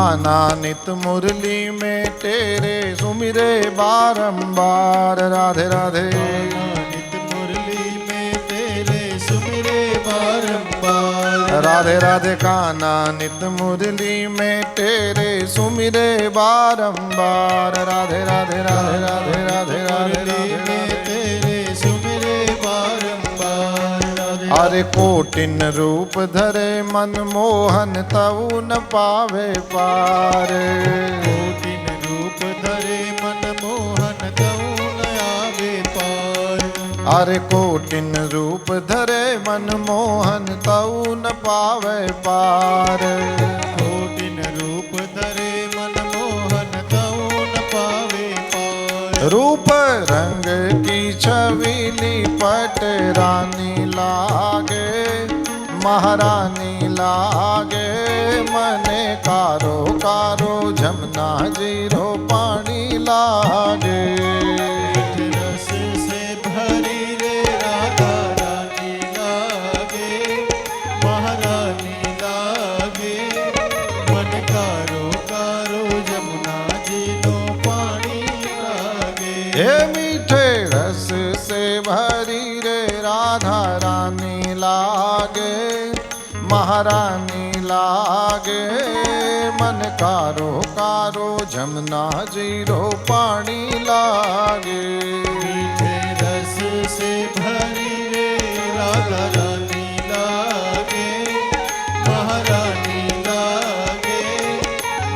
कान्हा नित मुरली में तेरे सुमिरे बारंबार। राधे राधे नित मुरली में तेरे सुमिरे बारंबार। राधे राधे कान्हा नित मुरली में तेरे सुमिरे बारंबार। राधे राधे राधे राधे राधे राधे राधे तेरे सुमिरे बारंबार। अरे कोटिन रूप धरे मन मोहन तऊ न पावे पार। कोटिन रूप धरे मन मोहन तऊ न आवे पार। अरे कोटिन रूप धरे मन मोहन तऊ न पावे पार। कोटिन रूप धरे मन मोहन तऊ न पावे पार। रूप रंग की छबीली पट रानी लागे, महारानी लागे। मने कारो कारो जमुना जीरो पानी लागे। रस से भरी रे राधा रानी लागे, महारानी लागे। मन कारो कारो जमुना जी नो पानी लागे। हे मीठे रस से भरी रे राधा रानी लागे, महारानी लागे। मन कारो कारो जमुना जीरो पानी लागे। मीठे रस से भरी रे राधा रानी लागे, महारानी लागे।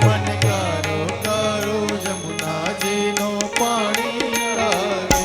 मन कारो कारो जमुना जी नो पानी लागे।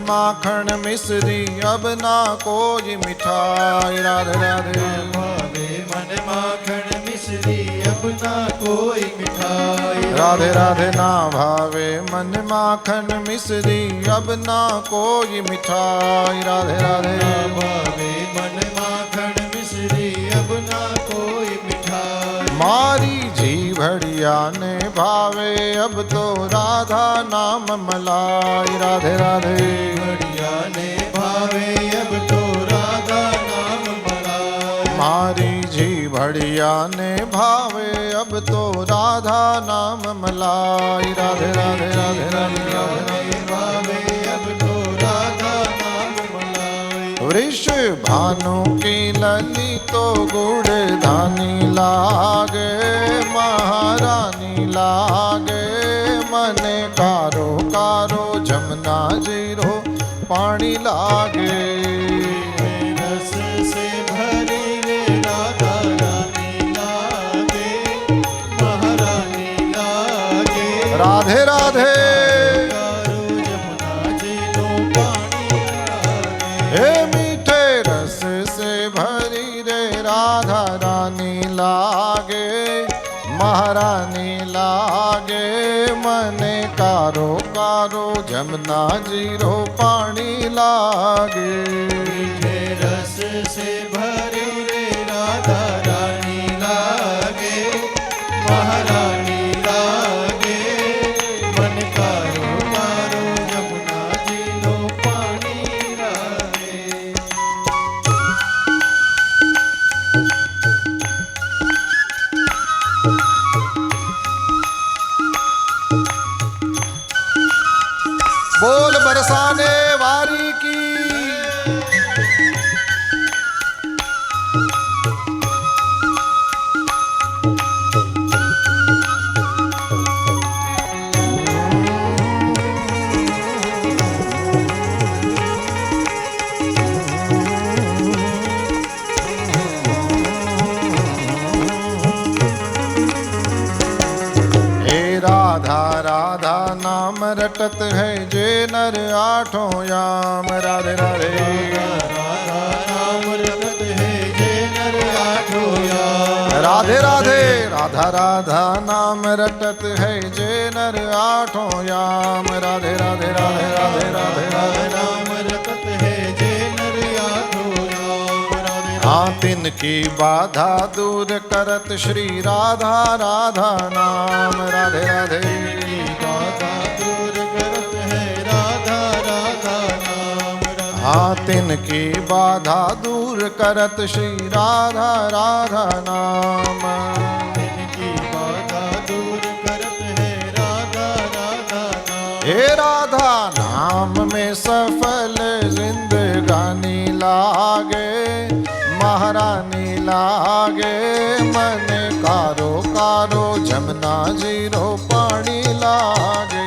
माखन मिश्री अब ना कोई मिठाई। राधे राधे भावे मन माखन मिश्री अब ना कोई मिठाई। राधे राधे ना भावे मन माखन मिश्री अब ना कोई मिठाई। राधे राधे भावे मन माखन मिश्री अब ना कोई मिठाई। मारी जी भड़िया ने भावे अब तो राधा नाम मलाई। राधे राधे भड़िया ने भावे अब तो राधा नाम मलाई। मारी जी भड़िया ने भावे अब तो राधा नाम मलाई। राधे राधे राधे राधे राधे भावे अब तो राधा नाम मलाई। वृष भानु की लली तो गुड़ धानी लागे, महारानी लागे। मने कारो कारो जमुना जीरो पानी लागे। रस से भरी रे राधा रानी लागे, महारानी लागे। राधे राधे कारो जमुना जी नो पानी लागे। हे मीठे रस से भरी रे राधा रानी लागे, महारानी लागे। मने कारो कारो जमुना जीरो पानी लागे। मीठे रस से भरी रे राधा रानी लागे, महारानी लागे। मन कारो कारो जमुना जी नो पानी लागे। बोल बरसाने वारी की। राधा राधा नाम रटत है जे नर आठों याम। राधे राधे राधा नाम रटत राधे राधा राधा नाम रटत है जे नर आठों याम राधे राधे राधे राधे राधे राधे नाम रटत है जे नर आठों याम राधे हाँ तिनकी बाधा दूर करत श्री राधा राधा नाम राधे राधे बाधा दूर करत है राधा राधा नाम राधे हाँ तिनकी बाधा दूर करत श्री राधा राधा नाम की बाधा दूर करत है राधा राधा नाम हे राधा नाम में सफल जिंदगानी लागे महारानी लागे मन कारो कारो जमुना जीरो पानी लागे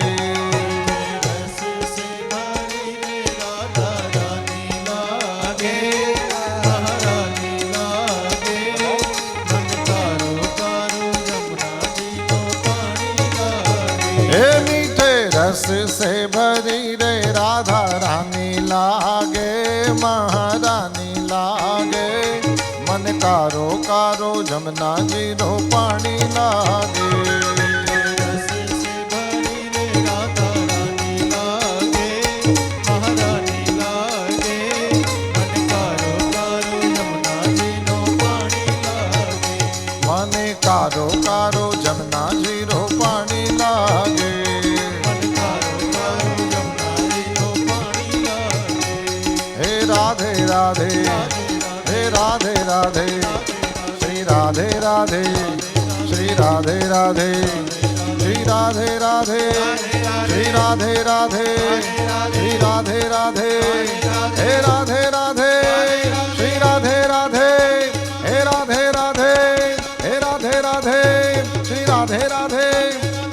रस से भरी रे राधा रानी लागे महारानी लागे मन कारो कारो जमुना जी को पानी लागे हे मीठे रस से भरी रे राधा रानी लागे महारानी लागे मन कारो कारो जमुना जीरो पानी लागे रस से भरी रे राधा रानी लागे महारानी लागे मन कारो कारो जमुना जी को पानी लागे मन कारो कारो जमुना जीरो पानी लागे मन कारो कारो जमुना जी को पानी लागे हे राधे राधे हे राधे राधे श्री राधे राधे श्री राधे राधे श्री राधे राधे श्री राधे राधे श्री राधे राधे हे राधे राधे श्री राधे राधे हे राधे राधे हे राधे राधे श्री राधे राधे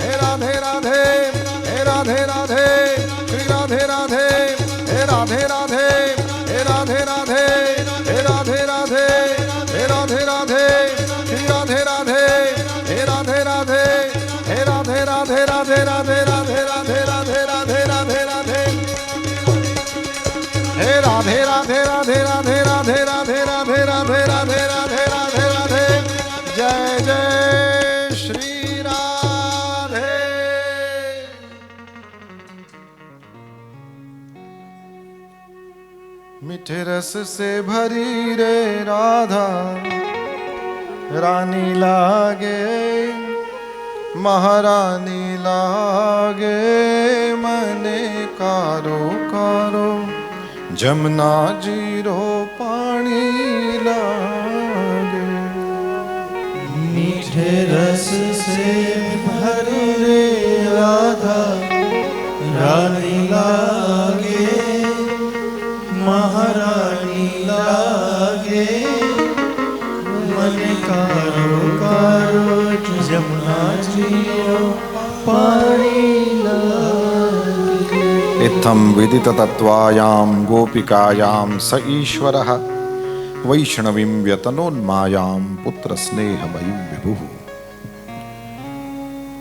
हे राधे राधे हे राधे राधे श्री राधे राधे हे राधे राधे हे राधे राधे हे राधे राधे हे राधे राधे श्री राधे राधे हे राधे राधे हे राधे राधे राधे राधे राधे राधे राधे राधे राधे राधे हे राधे राधे राधे राधे राधे राधे राधे राधे राधे राधे राधे राधे जय जय श्री राधे मीठे रस से भरी रे राधा रानी लागे महारानी लागे मने कारो कारो जमुना जीरो पानी लागे मीठे रस से भरी रे राधा रानी लागे महारानी लागे मन कारो कारो जमुना जियो पानी लागे इत्थं विदिततत्त्वायां गोपिकायां स ईश्वरः वैष्णवीं व्यतनोन्मायां पुत्रस्नेहमयीं विभुः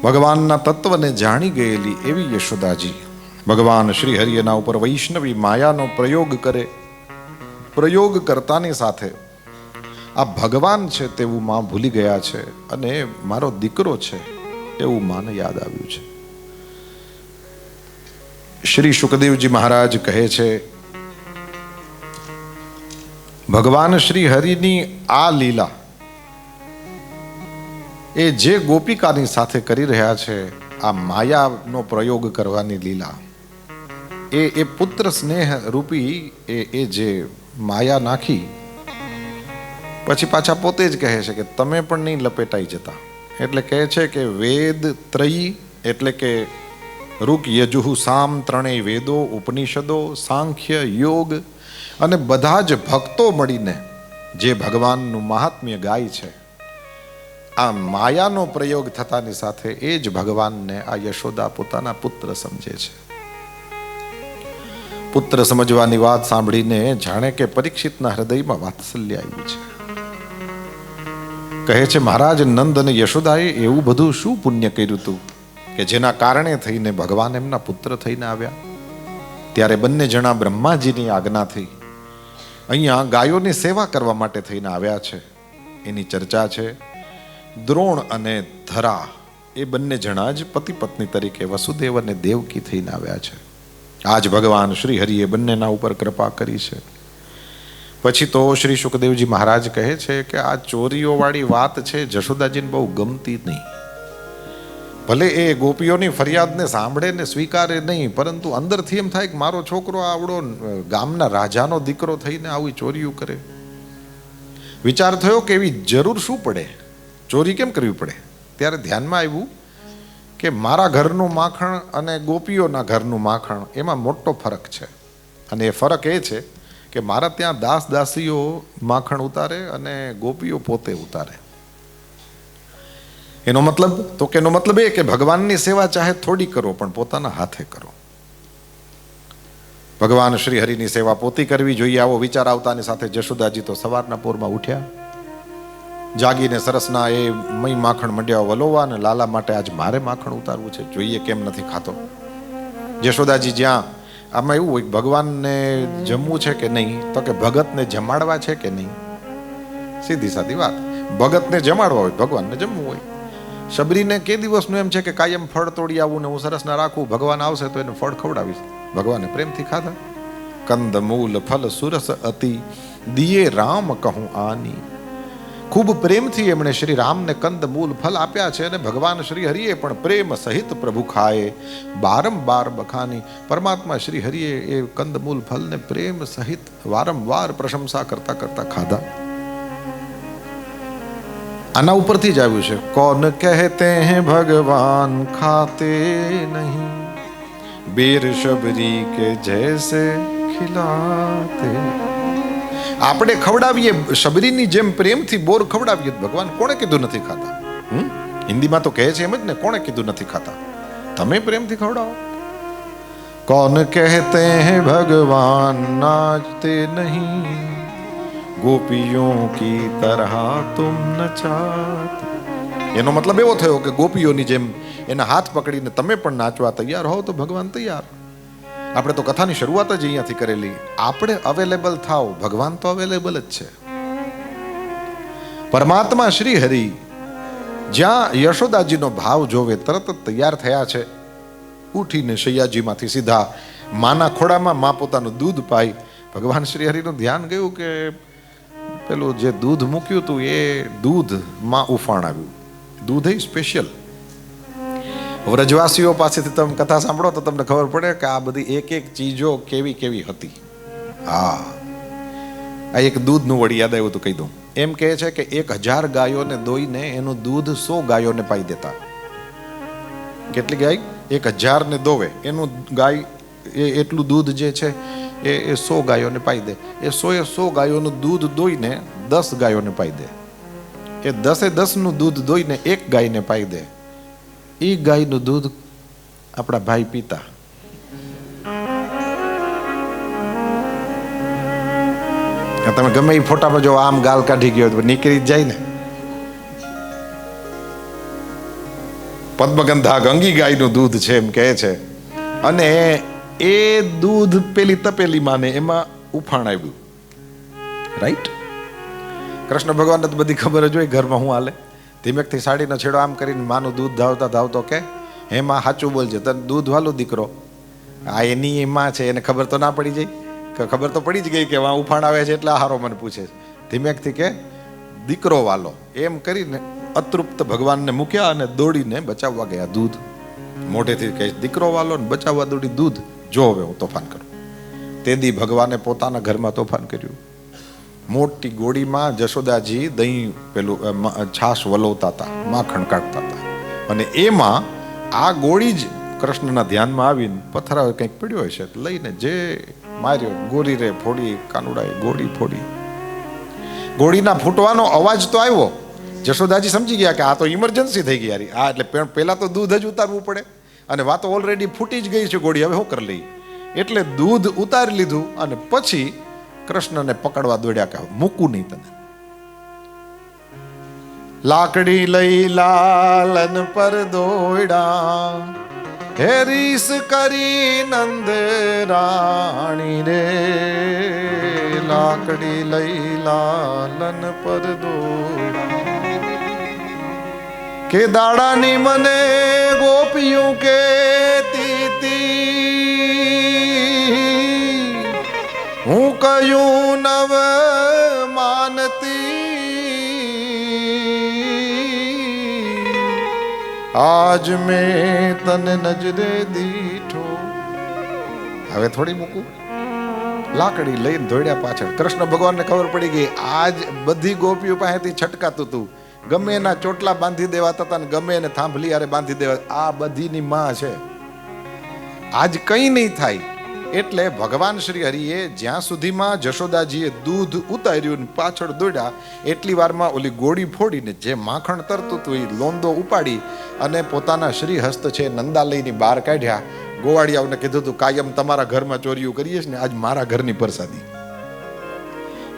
ભગવાનના તત્વને જાણી ગયેલી એવી યશોદાજી ભગવાન શ્રી હરિ એના ઉપર વૈષ્ણવી માયાનો પ્રયોગ કરે, પ્રયોગ કરતાની સાથે આ ભગવાન છે તેવું માં ભૂલી ગયા છે અને મારો દીકરો છે એવું માને યાદ આવ્યું છે. શ્રી શુકદેવજી મહારાજ કહે છે, ભગવાન શ્રી હરિની આ લીલા એ જે ગોપિકાની સાથે કરી રહ્યા છે, આ માયાનો પ્રયોગ કરવાની લીલા, એ પુત્ર સ્નેહ રૂપી એ જે માયા નાખી પછી પાછા પોતે જ કહે છે કે તમે પણ નહીં લપેટાઈ જતા. એટલે કહે છે કે વેદ ત્રયી એટલે કે ઋક યજુઃ સામ ત્રણેય વેદો, ઉપનિષદો, સાંખ્ય, યોગ અને બધા જ ભક્તો મળીને જે ભગવાનનું મહાત્મ્ય ગાય છે, આ માયાનો પ્રયોગ થતાની સાથે એ જ ભગવાનને આ યશોદા પોતાના પુત્ર સમજે છે. પુત્ર સમજવાની વાત સાંભળીને જાણે કે પરીક્ષિતના હૃદયમાં વાત્સલ્ય આવ્યું છે. કહે છે, મહારાજ નંદ અને યશોદાએ એવું બધું શું પુણ્ય કર્યું હતું કે જેના કારણે થઈને ભગવાન એમના પુત્ર થઈને આવ્યા. ત્યારે બંને જણા બ્રહ્માજીની આજ્ઞાથી અહીંયા ગાયોની સેવા કરવા માટે થઈને આવ્યા છે. એની ચર્ચા છે. દ્રોણ અને ધરા એ બંને જણા જ પતિ પત્ની તરીકે વસુદેવ અને દેવકી થઈને આવ્યા છે. આજ ભગવાન શ્રી હરિએ બંનેના ઉપર કૃપા કરી છે. પછી તો શ્રી સુખદેવજી મહારાજ કહે છે કે આ ચોરીઓવાળી વાત છે જશોદાજીને બહુ ગમતી નહીં. ભલે એ ગોપીઓની ફરિયાદને સાંભળે ને સ્વીકારે નહીં, પરંતુ અંદરથી એમ થાય કે મારો છોકરો આવડો ગામના રાજાનો દીકરો થઈને આવી ચોરીઓ કરે. વિચાર થયો કે એવી જરૂર શું પડે, ચોરી કેમ કરવી પડે? ત્યારે ધ્યાનમાં આવ્યું કે મારા ઘરનું માખણ અને ગોપીઓના ઘરનું માખણ એમાં મોટો ફરક છે. અને એ ફરક એ છે કે મારા ત્યાં દાસ દાસીઓ માખણ ઉતારે અને ગોપીઓ પોતે ઉતારે. એનો મતલબ એ કે ભગવાનની સેવા ચાહે થોડી કરો પણ પોતાના હાથે કરો. ભગવાન શ્રી હરિની સેવા પોતી કરવી જોઈએ, આવો વિચાર આવતાની સાથે જશોદાજી તો સવારના પોરમાં ઉઠ્યા. જાગીને સરસના એ મય માખણ મંડ્યા વલોવા અને લાલા માટે આજ મારે માખણ ઉતારવું છે, જોઈએ કેમ નથી ખાતો. જશોદાજી જ્યાં આમાં એવું હોય ભગવાનને જમવું છે કે નહીં, તો કે ભગતને જમાડવા છે કે નહીં. સીધી સાદી વાત, ભગતને જમાડવા હોય, ભગવાનને જમવું હોય. શબરીને કે દિવસનું એમ છે કે કાયમ ફળ તોડી આવું ને હું સરસ ના રાખું, ભગવાન આવશે તો એને ફળ ખવડાવીશ. ભગવાને પ્રેમથી ખાધા. કંદ મૂલ ફલ સુરસ અતિ દિયે રામ કહું આની. ખૂબ પ્રેમથી એમણે શ્રી રામને કંદ મૂલ ફલ આપ્યા છે અને ભગવાન શ્રી હરિએ પણ પ્રેમ સહિત પ્રભુ ખાએ બારંબાર બખાની. પરમાત્મા શ્રી હરિએ એ કંદ મૂલ ફલને પ્રેમ સહિત વારંવાર પ્રશંસા કરતા કરતા ખાધા. આના ઉપરથી જ આવ્યું છે કોન કહેતે હૈ ભગવાન ખાતે નહીં, બેર શબરી કે જૈસે ખિલાતે. આપણે ખવડાવીએ શબરીની જેમ પ્રેમથી બોર ખવડાવીએ, ભગવાન કોણે કીધું નથી ખાતા? હિન્દીમાં તો કહે છે એમ જ ને, કોણે કીધું નથી ખાતા? તમે પ્રેમથી ખવડાવો. કોન કહેતે હૈ ભગવાન નાચતે નહીં, ગોપીઓ કી તરહ તુમ નચાત. એનો મતલબ એવો થયો કે ગોપીઓની જેમ એના હાથ પકડીને તમે પણ નાચવા તૈયાર હો તો ભગવાન તૈયાર. આપણે તો કથાની શરૂઆત જ અહીંયાથી કરેલી. આપણે અવેલેબલ થાવ, ભગવાન તો અવેલેબલ જ છે. પરમાત્મા શ્રી હરિ જ્યાં યશોદાજીનો ભાવ જોવે તરત જ તૈયાર થયા છે. ઉઠીને શૈયાજીમાંથી સીધા માના ખોડામાં મા પોતાનું દૂધ પાઈ. ભગવાન શ્રી હરિનું ધ્યાન ગયું કે પેલું જે દૂધ મૂક્યું હતું એ દૂધમાં ઉફાણ આવ્યું. દૂધ એ સ્પેશિયલ. વ્રજવાસીઓ પાસેથી તમે કથા સાંભળો તો તમને ખબર પડે કે આ બધી એક એક ચીજો કેવી કેવી હતી. હા, આ એક દૂધનું વળી યાદ આવ્યું તો કહી દઉં. એમ કહે છે કે 1000 ગાયોને દોઈને એનું દૂધ 100 ગાયોને પાઈ દેતા. કેટલી ગાય? 1000 ને દોવે એનું ગાય એટલું દૂધ જે છે એ 100 ગાયોને પાઈ દે. એ 100 ગાયોનું દૂધ દોઈને 10 ગાયોને પાઈ દે. એ 10 નું દૂધ દોઈને 1 ગાયને પાઈ દે. એ ગાયનું દૂધ આપણા ભાઈ પીતા. તમે ગમે એ ફોટામાં જો આમ ગાલ કાઢી ગયો તો નીકળી જ જાય ને. પદ્મગંધા ગંગી ગાયનું દૂધ છે એમ કહે છે. અને એ દૂધ પેલી તપેલીમાં ને એમાં ઉફાણ આવ્યું. રાઈટ? કૃષ્ણ ભગવાનને તો બધી ખબર જ હોય ઘરમાં હું હાલે. ધીમેકથી સાડીનો છેડો આમ કરીને માનું દૂધ ધાવતા ધાવતો કે હે માં સાચું બોલજે, તને દૂધ વાલો દીકરો. આ એની માં છે, એને ખબર તો ના પડી જાય? ખબર તો પડી જ ગઈ કે વાં ઉફાણ આવે છે એટલે હારો મને પૂછે. ધીમેકથી કે દીકરો વાલો એમ કરીને અતૃપ્ત ભગવાનને મૂક્યા અને દોડીને બચાવવા ગયા દૂધ. મોઢેથી કહે દીકરો વાલો ને બચાવવા દોડી દૂધ. જો હવે હું તોફાન કરું. તે દી ભગવાને પોતાના ઘરમાં તોફાન કર્યું. મોટી ગોળીમાં જશોદાજી દહીં પેલું છાશ વલોવતા હતા, માખણ કાઢતા હતા. અને એમાં આ ગોળી જ કૃષ્ણના ધ્યાનમાં આવીને પથરાવે કંઈક પડ્યો હશે લઈને જે માર્યો. ગોરી રે ફોડી, કાનુડાએ ગોળી ફોડી. ગોળીના ફૂટવાનો અવાજ તો આવ્યો. જશોદાજી સમજી ગયા કે આ તો ઇમરજન્સી થઈ ગઈ યાર. આ એટલે પહેલા તો દૂધ જ ઉતારવું પડે અને વાતો ઓલરેડી ફૂટી જ ગઈ છે ગોળી, હવે શું કરી લઈ. એટલે દૂધ ઉતારી લીધું અને પછી કૃષ્ણને પકડવા દોડ્યા કે મૂકું નહીં તને. લાકડી લઈ લાલન પર દોડ્યા, હેરીસ કરી નંદ રાણી રે. લાકડી લઈ લાલન પર દોડ્યા. કે દાડાની મને ગોપિયું કેતી હું કયું નવ માનતી આજ મેં તને નજરે દીઠો. હવે થોડી મૂકું. લાકડી લઈને દોડ્યા પાછળ. કૃષ્ણ ભગવાનને ખબર પડી ગઈ આજ બધી ગોપીઓ પાસેથી છટકાતું હતું. ગમે એના ચોટલા બાંધી દેવાતા હતા ને ગમે એને થાંભલી આરે બાંધી દેવા. આ બધીની માં છે. આજ કંઈ નહીં થાય. એટલે ભગવાન શ્રી હરિએ જ્યાં સુધીમાં જશોદાજીએ દૂધ ઉતાર્યું પાછળ દોડ્યા એટલી વારમાં ઓલી ગોળી ફોડીને જે માખણ તરતું હતું એ લોંદો ઉપાડી અને પોતાના શ્રી હસ્ત છે નંદાલયની બહાર કાઢ્યા. ગોવાળિયાઓને કીધું હતું કાયમ તમારા ઘરમાં ચોરીઓ કરીએ ને આજ મારા ઘરની પ્રસાદી.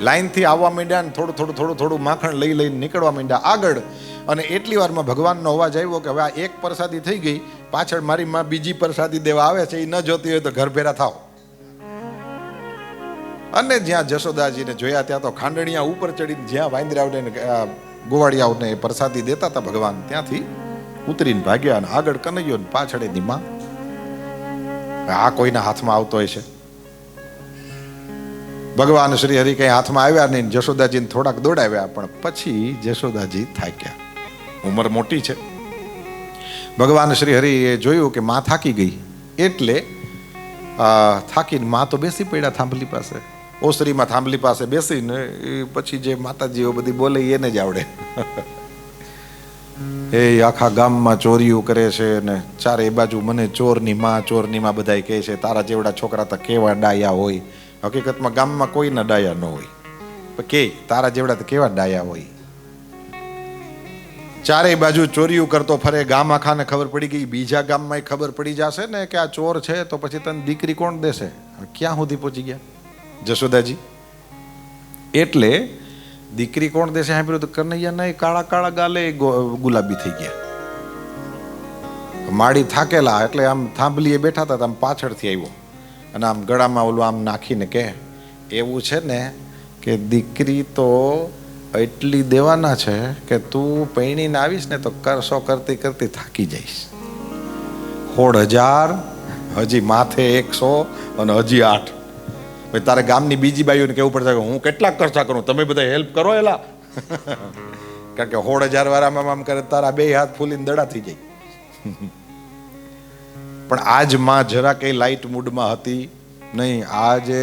લાઈનથી આવવા માંડ્યા ને થોડું માખણ લઈ લઈને નીકળવા માંડ્યા આગળ. અને એટલી વારમાં ભગવાનનો અવાજ આવ્યો કે હવે આ એક પ્રસાદી થઈ ગઈ, પાછળ મારી માં બીજી પ્રસાદી દેવા આવે છે, એ ન જોતી હોય તો ઘર ભેરા થાવ. અને જ્યાં જશોદાજીને જોયા ત્યાં તો ખાંડણીયા ઉપર ચડીને જ્યાં વાંદરાઓને ગોવાળિયાઓને પ્રસાદી દેતા હતા ભગવાન ત્યાંથી ઉતરીને ભાગ્યા અને આગળ કનૈયો ને પાછળ એની માં. આ કોઈના હાથમાં આવતો હોય છે? ભગવાન શ્રી હરિ કઈ હાથમાં આવ્યા નહીં. જશોદાજીને થોડાક દોડાવ્યા પણ પછી જશોદાજી થાક્યા. ઉંમર મોટી છે. ભગવાન શ્રી હરિએ જોયું કે માં થાકી ગઈ એટલે થાકીને માં તો બેસી પડ્યા થાંભલી પાસે. ઓસરીમાં થાંભલી પાસે બેસીને પછી જે માતાજીઓ બધી બોલે એને જ આવડે. એ આખા ગામમાં ચોરીઓ કરે છે ને ચારે બાજુ મને ચોરની માં બધાય કહે છે. તારા જેવડા છોકરા તો કેવા ડાયા હોય. હકીકતમાં ગામમાં કોઈના ડાયા ન હોય, કે તારા જેવડા તો કેવા ડાયા હોય. ચારેય બાજુ ચોરીઓ કરતો ફરે. ગામ આખાને ખબર પડી ગઈ. બીજા ગામમાં ખબર પડી જશે ને કે આ ચોર છે તો પછી તને દીકરી કોણ દેશે? ક્યાં સુધી પહોંચી ગયા જશોદાજી? એટલે દીકરી કોણ દેશે સાંભળ્યું તો કનૈયા નહીં કાળા કાળા ગાલે ગુલાબી થઈ ગયા. માડી થાકેલા એટલે આમ થાંભલીએ બેઠા હતા આમ પાછળથી આવ્યો અને આમ ગળામાં ઓલું આમ નાખીને કે એવું છે ને કે દીકરી તો એટલી દેવાના છે કે તું પૈણીને આવીશ ને તો કરશો કરતી કરતી થાકી જઈશ. 16,000 હજી માથે 100 અને હજી 8. ભાઈ તારે ગામની બીજી બાઈઓને કેવું પડશે કે હું કેટલા ખર્ચા કરું, તમે બધા હેલ્પ કરો એલા. કારણ કે 16,000 વાળામાં આમ કરે તારા 2 હાથ ફૂલીને દડા થઈ જાય. પણ આજ માં જરા કઈ લાઈટ મૂડમાં હતી નહીં. આજે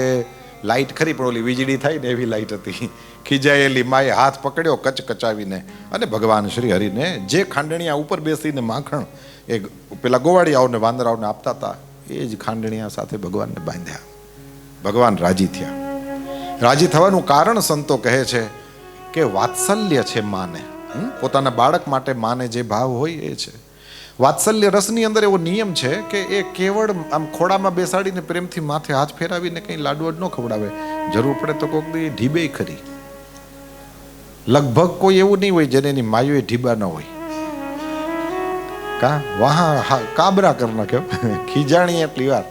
લાઈટ ખરી પણ ઓલી વીજળી થાય ને એવી લાઈટ હતી. ખીજાયેલી માએ હાથ પકડ્યો કચકચાવીને અને ભગવાન શ્રી હરિને જે ખાંડણીયા ઉપર બેસીને માખણ એ પેલા ગોવાળિયાઓને વાંદરાઓને આપતા હતા એ જ ખાંડણીયા સાથે ભગવાનને બાંધ્યા. ભગવાન રાજી થયા. રાજી થવાનું કારણ સંતો કહે છે કે વાત્સલ્ય છે માને. પોતાના બાળક માટે માને જે ભાવ હોય એ છે. વાત્સલ્ય રસની અંદર એવો નિયમ છે કે એ કેવળ આમ ખોડામાં બેસાડીને પ્રેમથી માથે હાથ ફેરાવીને કંઈ લાડુ ન ખવડાવે. જરૂર પડે તો કોઈક દી ઢીબે ખરી. લગભગ કોઈ એવું નહીં હોય જેને એની માયુએ ઢીબા ન હોય. કા વહા કાબરા કર નાખ્યો ખીજાણી એટલી વાર.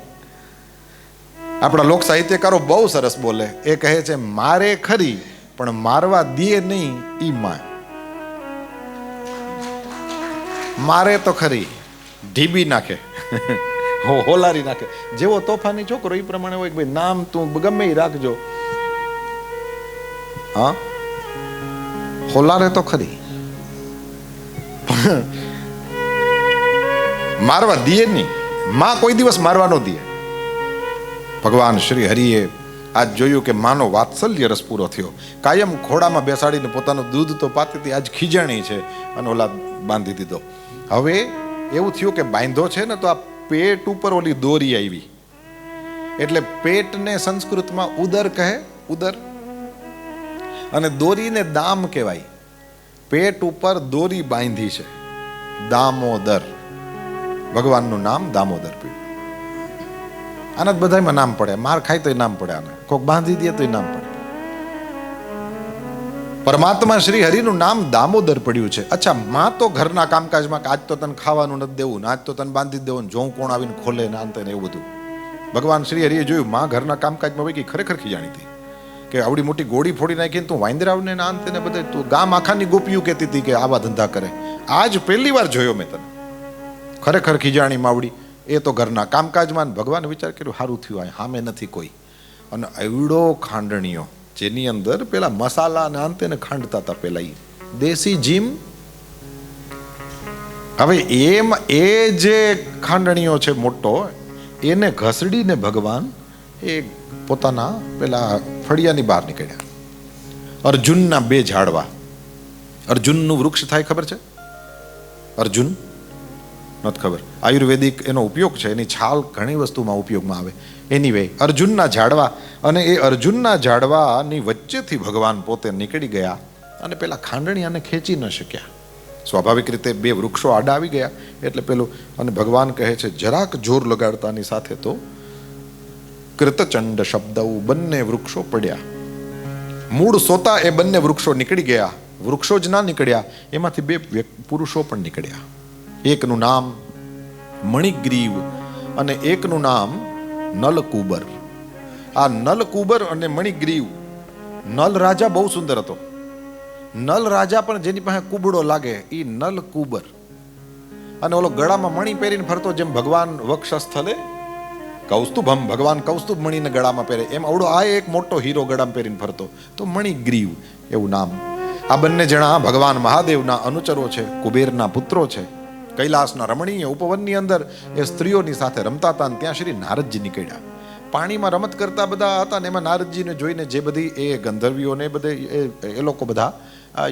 આપણા લોક સાહિત્યકારો બહુ સરસ બોલે. એ કહે છે મારે ખરી પણ મારવા દે નહીં ઈ માં. મારે તો ખરી ઢીબી નાખે હોલારી નાખે. જેવો તોફાની છોકરો એ પ્રમાણે હોય કે ભાઈ નામ તું ગમે એ રાખજો. હા હોલારે તો ખરી મારવા દે નહીં. માં કોઈ દિવસ મારવા ન દે. ભગવાન શ્રી હરિએ આજ જોયું કે માનો વાત્સલ્ય રસ પૂરો થયો. કાયમ ખોડામાં બેસાડીને પોતાનું દૂધ તો પાતી હતી, આજ ખીજાણી છે અને ઓલા બાંધી દીધો. હવે એવું થયું કે બાંધો છે ને તો આ પેટ ઉપર ઓલી દોરી આવી. એટલે પેટને સંસ્કૃતમાં ઉદર કહે, ઉદર. અને દોરીને દામ કહેવાય. પેટ ઉપર દોરી બાંધી છે, દામોદર. ભગવાનનું નામ દામોદર પીડ્યું. આના જ બધામાં નામ પડે. માર ખાય તો નામ પડે, આને કોક બાંધી દે તો નામ પડે. પરમાત્મા શ્રી હરિનું નામ દામોદર પડ્યું છે. અચ્છા, માં તો ઘરના કામકાજમાં આજ તો તને ખાવાનું નથી દેવું, આજ તો તને બાંધી દેવું, જોઉં કોણ આવીને ખોલે ને અંતે ને એવું બધું. ભગવાન શ્રી હરિએ જોયું માં ઘરના કામકાજમાં હોય કે ખરેખર ખીજાણી હતી કે આવડી મોટી ગોળી ફોડી નાખીને તું વાંદરાવને ને અંતે ને બધે તું ગામ આખાની ગોપીઓ કહેતી હતી કે આવા ધંધા કરે. આજ પહેલી વાર જોયો મેં તને. ખરેખર ખીજાણી માવડી. એ તો ઘરના કામકાજમાં ભગવાન વિચાર કર્યો સારું થયું આ સામે નથી કોઈ. અને એવડો ખાંડણીઓ જેની અંદર પેલા મસાલા અને અંતે ને ખાંડતા હતા પેલા એ દેશી જીમ. હવે એ જે ખાંડણીઓ છે મોટો એને ઘસડીને ભગવાન એ પોતાના પેલા ફળિયાની બહાર નીકળ્યા. અર્જુનના 2 ઝાડવા. અર્જુનનું વૃક્ષ થાય ખબર છે? અર્જુન નથી ખબર. આયુર્વેદિક એનો ઉપયોગ છે, એની છાલ ઘણી વસ્તુમાં ઉપયોગમાં આવે. એનીવે અર્જુનના ઝાડવા, અને એ અર્જુનના ઝાડવાની વચ્ચેથી ભગવાન પોતે નીકળી ગયા અને પેલા ખાંડણીયાને ખેંચી ન શક્યા. સ્વાભાવિક રીતે 2 વૃક્ષો આડા આવી ગયા એટલે પેલું, અને ભગવાન કહે છે જરાક જોર લગાડતાની સાથે તો કૃતચંડ શબ્દ, બંને વૃક્ષો પડ્યા. મૂળ સોતા એ બંને વૃક્ષો નીકળી ગયા. વૃક્ષો જ ના નીકળ્યા, એમાંથી 2 પુરુષો પણ નીકળ્યા. એકનું નામ મણિગ્રીવ અને એકનું નામ નલકુબર. આ નલકુબર અને મણિગ્રીવ, નલ રાજા બહુ સુંદર હતો. નલ રાજા પણ જેની પાસે કુબડો લાગે એ નલકુબર. અને ઓલો ગળામાં મણી પહેરીને ફરતો, જેમ ભગવાન વક્ષસ્થલે કૌસ્તુભમ, ભગવાન કૌસ્તુભ મણીને ગળામાં પહેરે એમ આવડો આ એક મોટો હીરો ગળામાં પહેરીને ફરતો, તો મણિગ્રીવ એવું નામ. આ બંને જણા ભગવાન મહાદેવના અનુચરો છે, કુબેરના પુત્રો છે. કૈલાસના રમણીય ઉપવનની અંદર એ સ્ત્રીઓની સાથે રમતા હતા. ત્યાં શ્રી નારદજી નીકળ્યા. પાણીમાં રમત કરતા બધા હતા ને એમાં નારદજીને જોઈને જે બધી એ ગંધર્વીઓને બધે એ લોકો બધા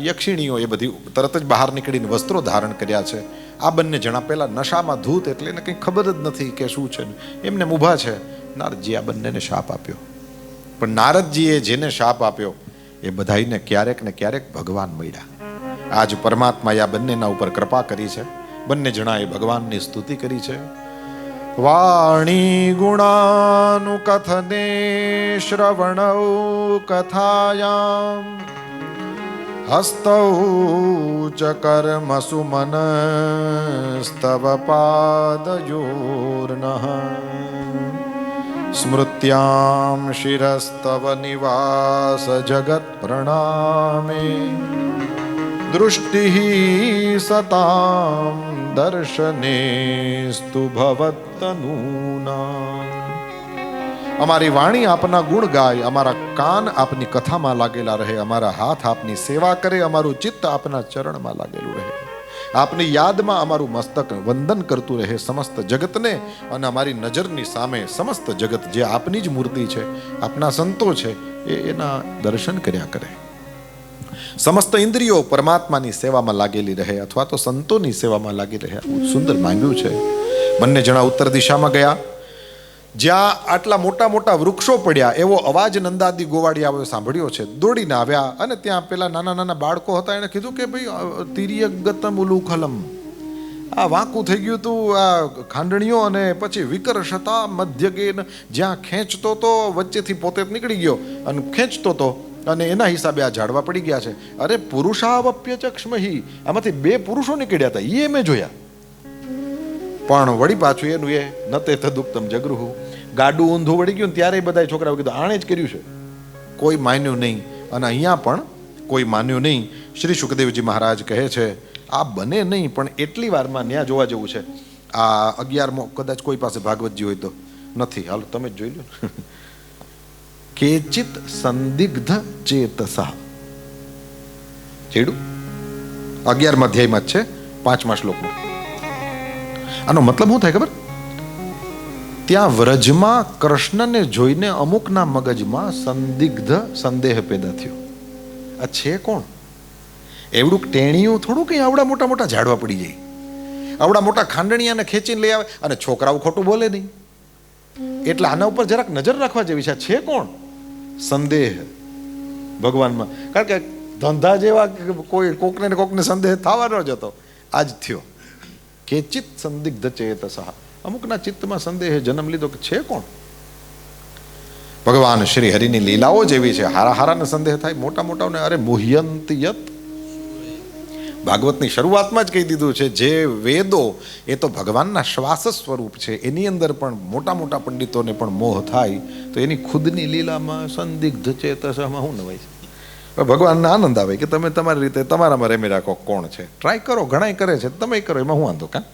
યક્ષિણીઓ એ બધી તરત જ બહાર નીકળીને વસ્ત્રો ધારણ કર્યા છે. આ બંને જણા પહેલા નશામાં ધૂત, એટલે એને કંઈ ખબર જ નથી કે શું છે. એમને ઊભા છે. નારદજી આ બંનેને શાપ આપ્યો. પણ નારદજીએ જેને શાપ આપ્યો એ બધાઈને ક્યારેક ને ક્યારેક ભગવાન મળ્યા. આજ પરમાત્માએ આ બંનેના ઉપર કૃપા કરી છે. બંને જણાએ ભગવાનની સ્તુતિ કરી છે. વાણી ગુણાનુકથને શ્રવણૌ કથાયામ હસ્તૌ ચ કર્મસુ મનસ્તવ પાદયોર્નઃ સ્મૃત્યામ શિરસ્તવ નિવાસ જગત પ્રણામે દૃષ્ટિ સતામ દર્શનેસ્તુ ભવત્તનૂના. અમારી વાણી આપના ગુણ ગાય, અમારા કાન આપની કથામાં લાગેલા રહે, અમારા હાથ આપની સેવા કરે, અમારું ચિત્ત આપના ચરણમાં લાગેલું રહે, આપની યાદમાં અમારું મસ્તક વંદન કરતું રહે સમસ્ત જગતને, અને અમારી નજરની સામે સમસ્ત જગત જે આપની જ મૂર્તિ છે, આપના સંતો છે, એના દર્શન કર્યા કરે. સમસ્ત ઇન્દ્રિયો પરમાત્માની સેવામાં લાગેલી રહે અથવા તો સંતોની સેવામાં લાગી રહે. સુંદર માંગ્યું છે. બંને જણા ઉત્તર દિશામાં ગયા. જ્યાં આટલા મોટા મોટા વૃક્ષો પડ્યા એવો અવાજ નંદાદી ગોવાળિયાઓએ સાંભળ્યો છે. દોડીને આવ્યા અને ત્યાં પેલા નાના નાના બાળકો હતા, એને કીધું કે ભાઈ તિર્યક ગતમ ઉલુખલમ, આ વાંકું થઈ ગયું તું આ ખાંડણીઓ, અને પછી વિકર્ષતા મધ્યગેન, જ્યાં ખેંચતો તો વચ્ચેથી પોતે નીકળી ગયો અને ખેંચતો તો, અને એના હિસાબે આ ઝાડવા પડી ગયા છે. અરે પુરુષાવપ્ય ચક્ષ્મહી, આમાંથી 2 પુરુષો નીકળ્યા હતા, એ મેં જોયા. પણ વળી પાછું એનું એ નતે તદુક્તમ જગૃહુ, ગાડું ઊંધું વળી ગયું ત્યારે બધા છોકરાઓ કીધું આણે જ કર્યું છે. કોઈ માન્યું નહીં, અને અહીંયા પણ કોઈ માન્યું નહીં. શ્રી સુખદેવજી મહારાજ કહે છે આ બને નહીં, પણ એટલી વારમાં ન્યા જોવા જેવું છે. આ 11મો કદાચ કોઈ પાસે ભાગવતજી હોય તો નથી, હાલો તમે જ જોઈ લો. કેચિત સંદિગ્ધ ચેતસા, છેડું 11મા અધ્યાયમાં જ છે, 5મા શ્લોકમાં. આનો મતલબ શું થાય ખબર? ત્યાં વ્રજમાં કૃષ્ણને જોઈને અમુકના મગજમાં સંદિગ્ધ સંદેહ પેદા થયો. આ છે કોણ? એવડું ટેણીયું થોડું કંઈ આવડા મોટા મોટા ઝાડવા પડી જાય, આવડા મોટા ખાંડણીયાને ખેંચીને લઈ આવે, અને છોકરાઓ ખોટું બોલે નહીં. એટલે આના ઉપર જરાક નજર રાખવા જેવી છે કોણ? સંદેહ ભગવાનમાં. કારણ કે ધંધા જેવા કોઈ કોકને ને કોકને સંદેહ થવાનો જ હતો, આજ થયો. કે ચિત્ત સંદિગ્ધ ચેતસઃ, અમુકના ચિત્તમાં સંદેહ જન્મ લીધો કે છે કોણ? ભગવાન શ્રી હરિની લીલાઓ જેવી છે. હારા હારાને સંદેહ થાય, મોટા મોટાઓને અરે મુહ્યંતિ યત. ભાગવતની શરૂઆતમાં જ કહી દીધું છે, જે વેદો એ તો ભગવાનના શ્વાસ સ્વરૂપ છે, એની અંદર પણ મોટા મોટા પંડિતોને પણ મોહ થાય, તો એની ખુદની લીલામાં સંદિગ્ધ ચેતસમાં શું નવાય છે? ભગવાનને આનંદ આવે કે તમે તમારી રીતે તમારામાં રેમી રાખો કોણ છે. ટ્રાય કરો, ઘણાય કરે છે, તમે કરો, એમાં હું વાંધો કાં.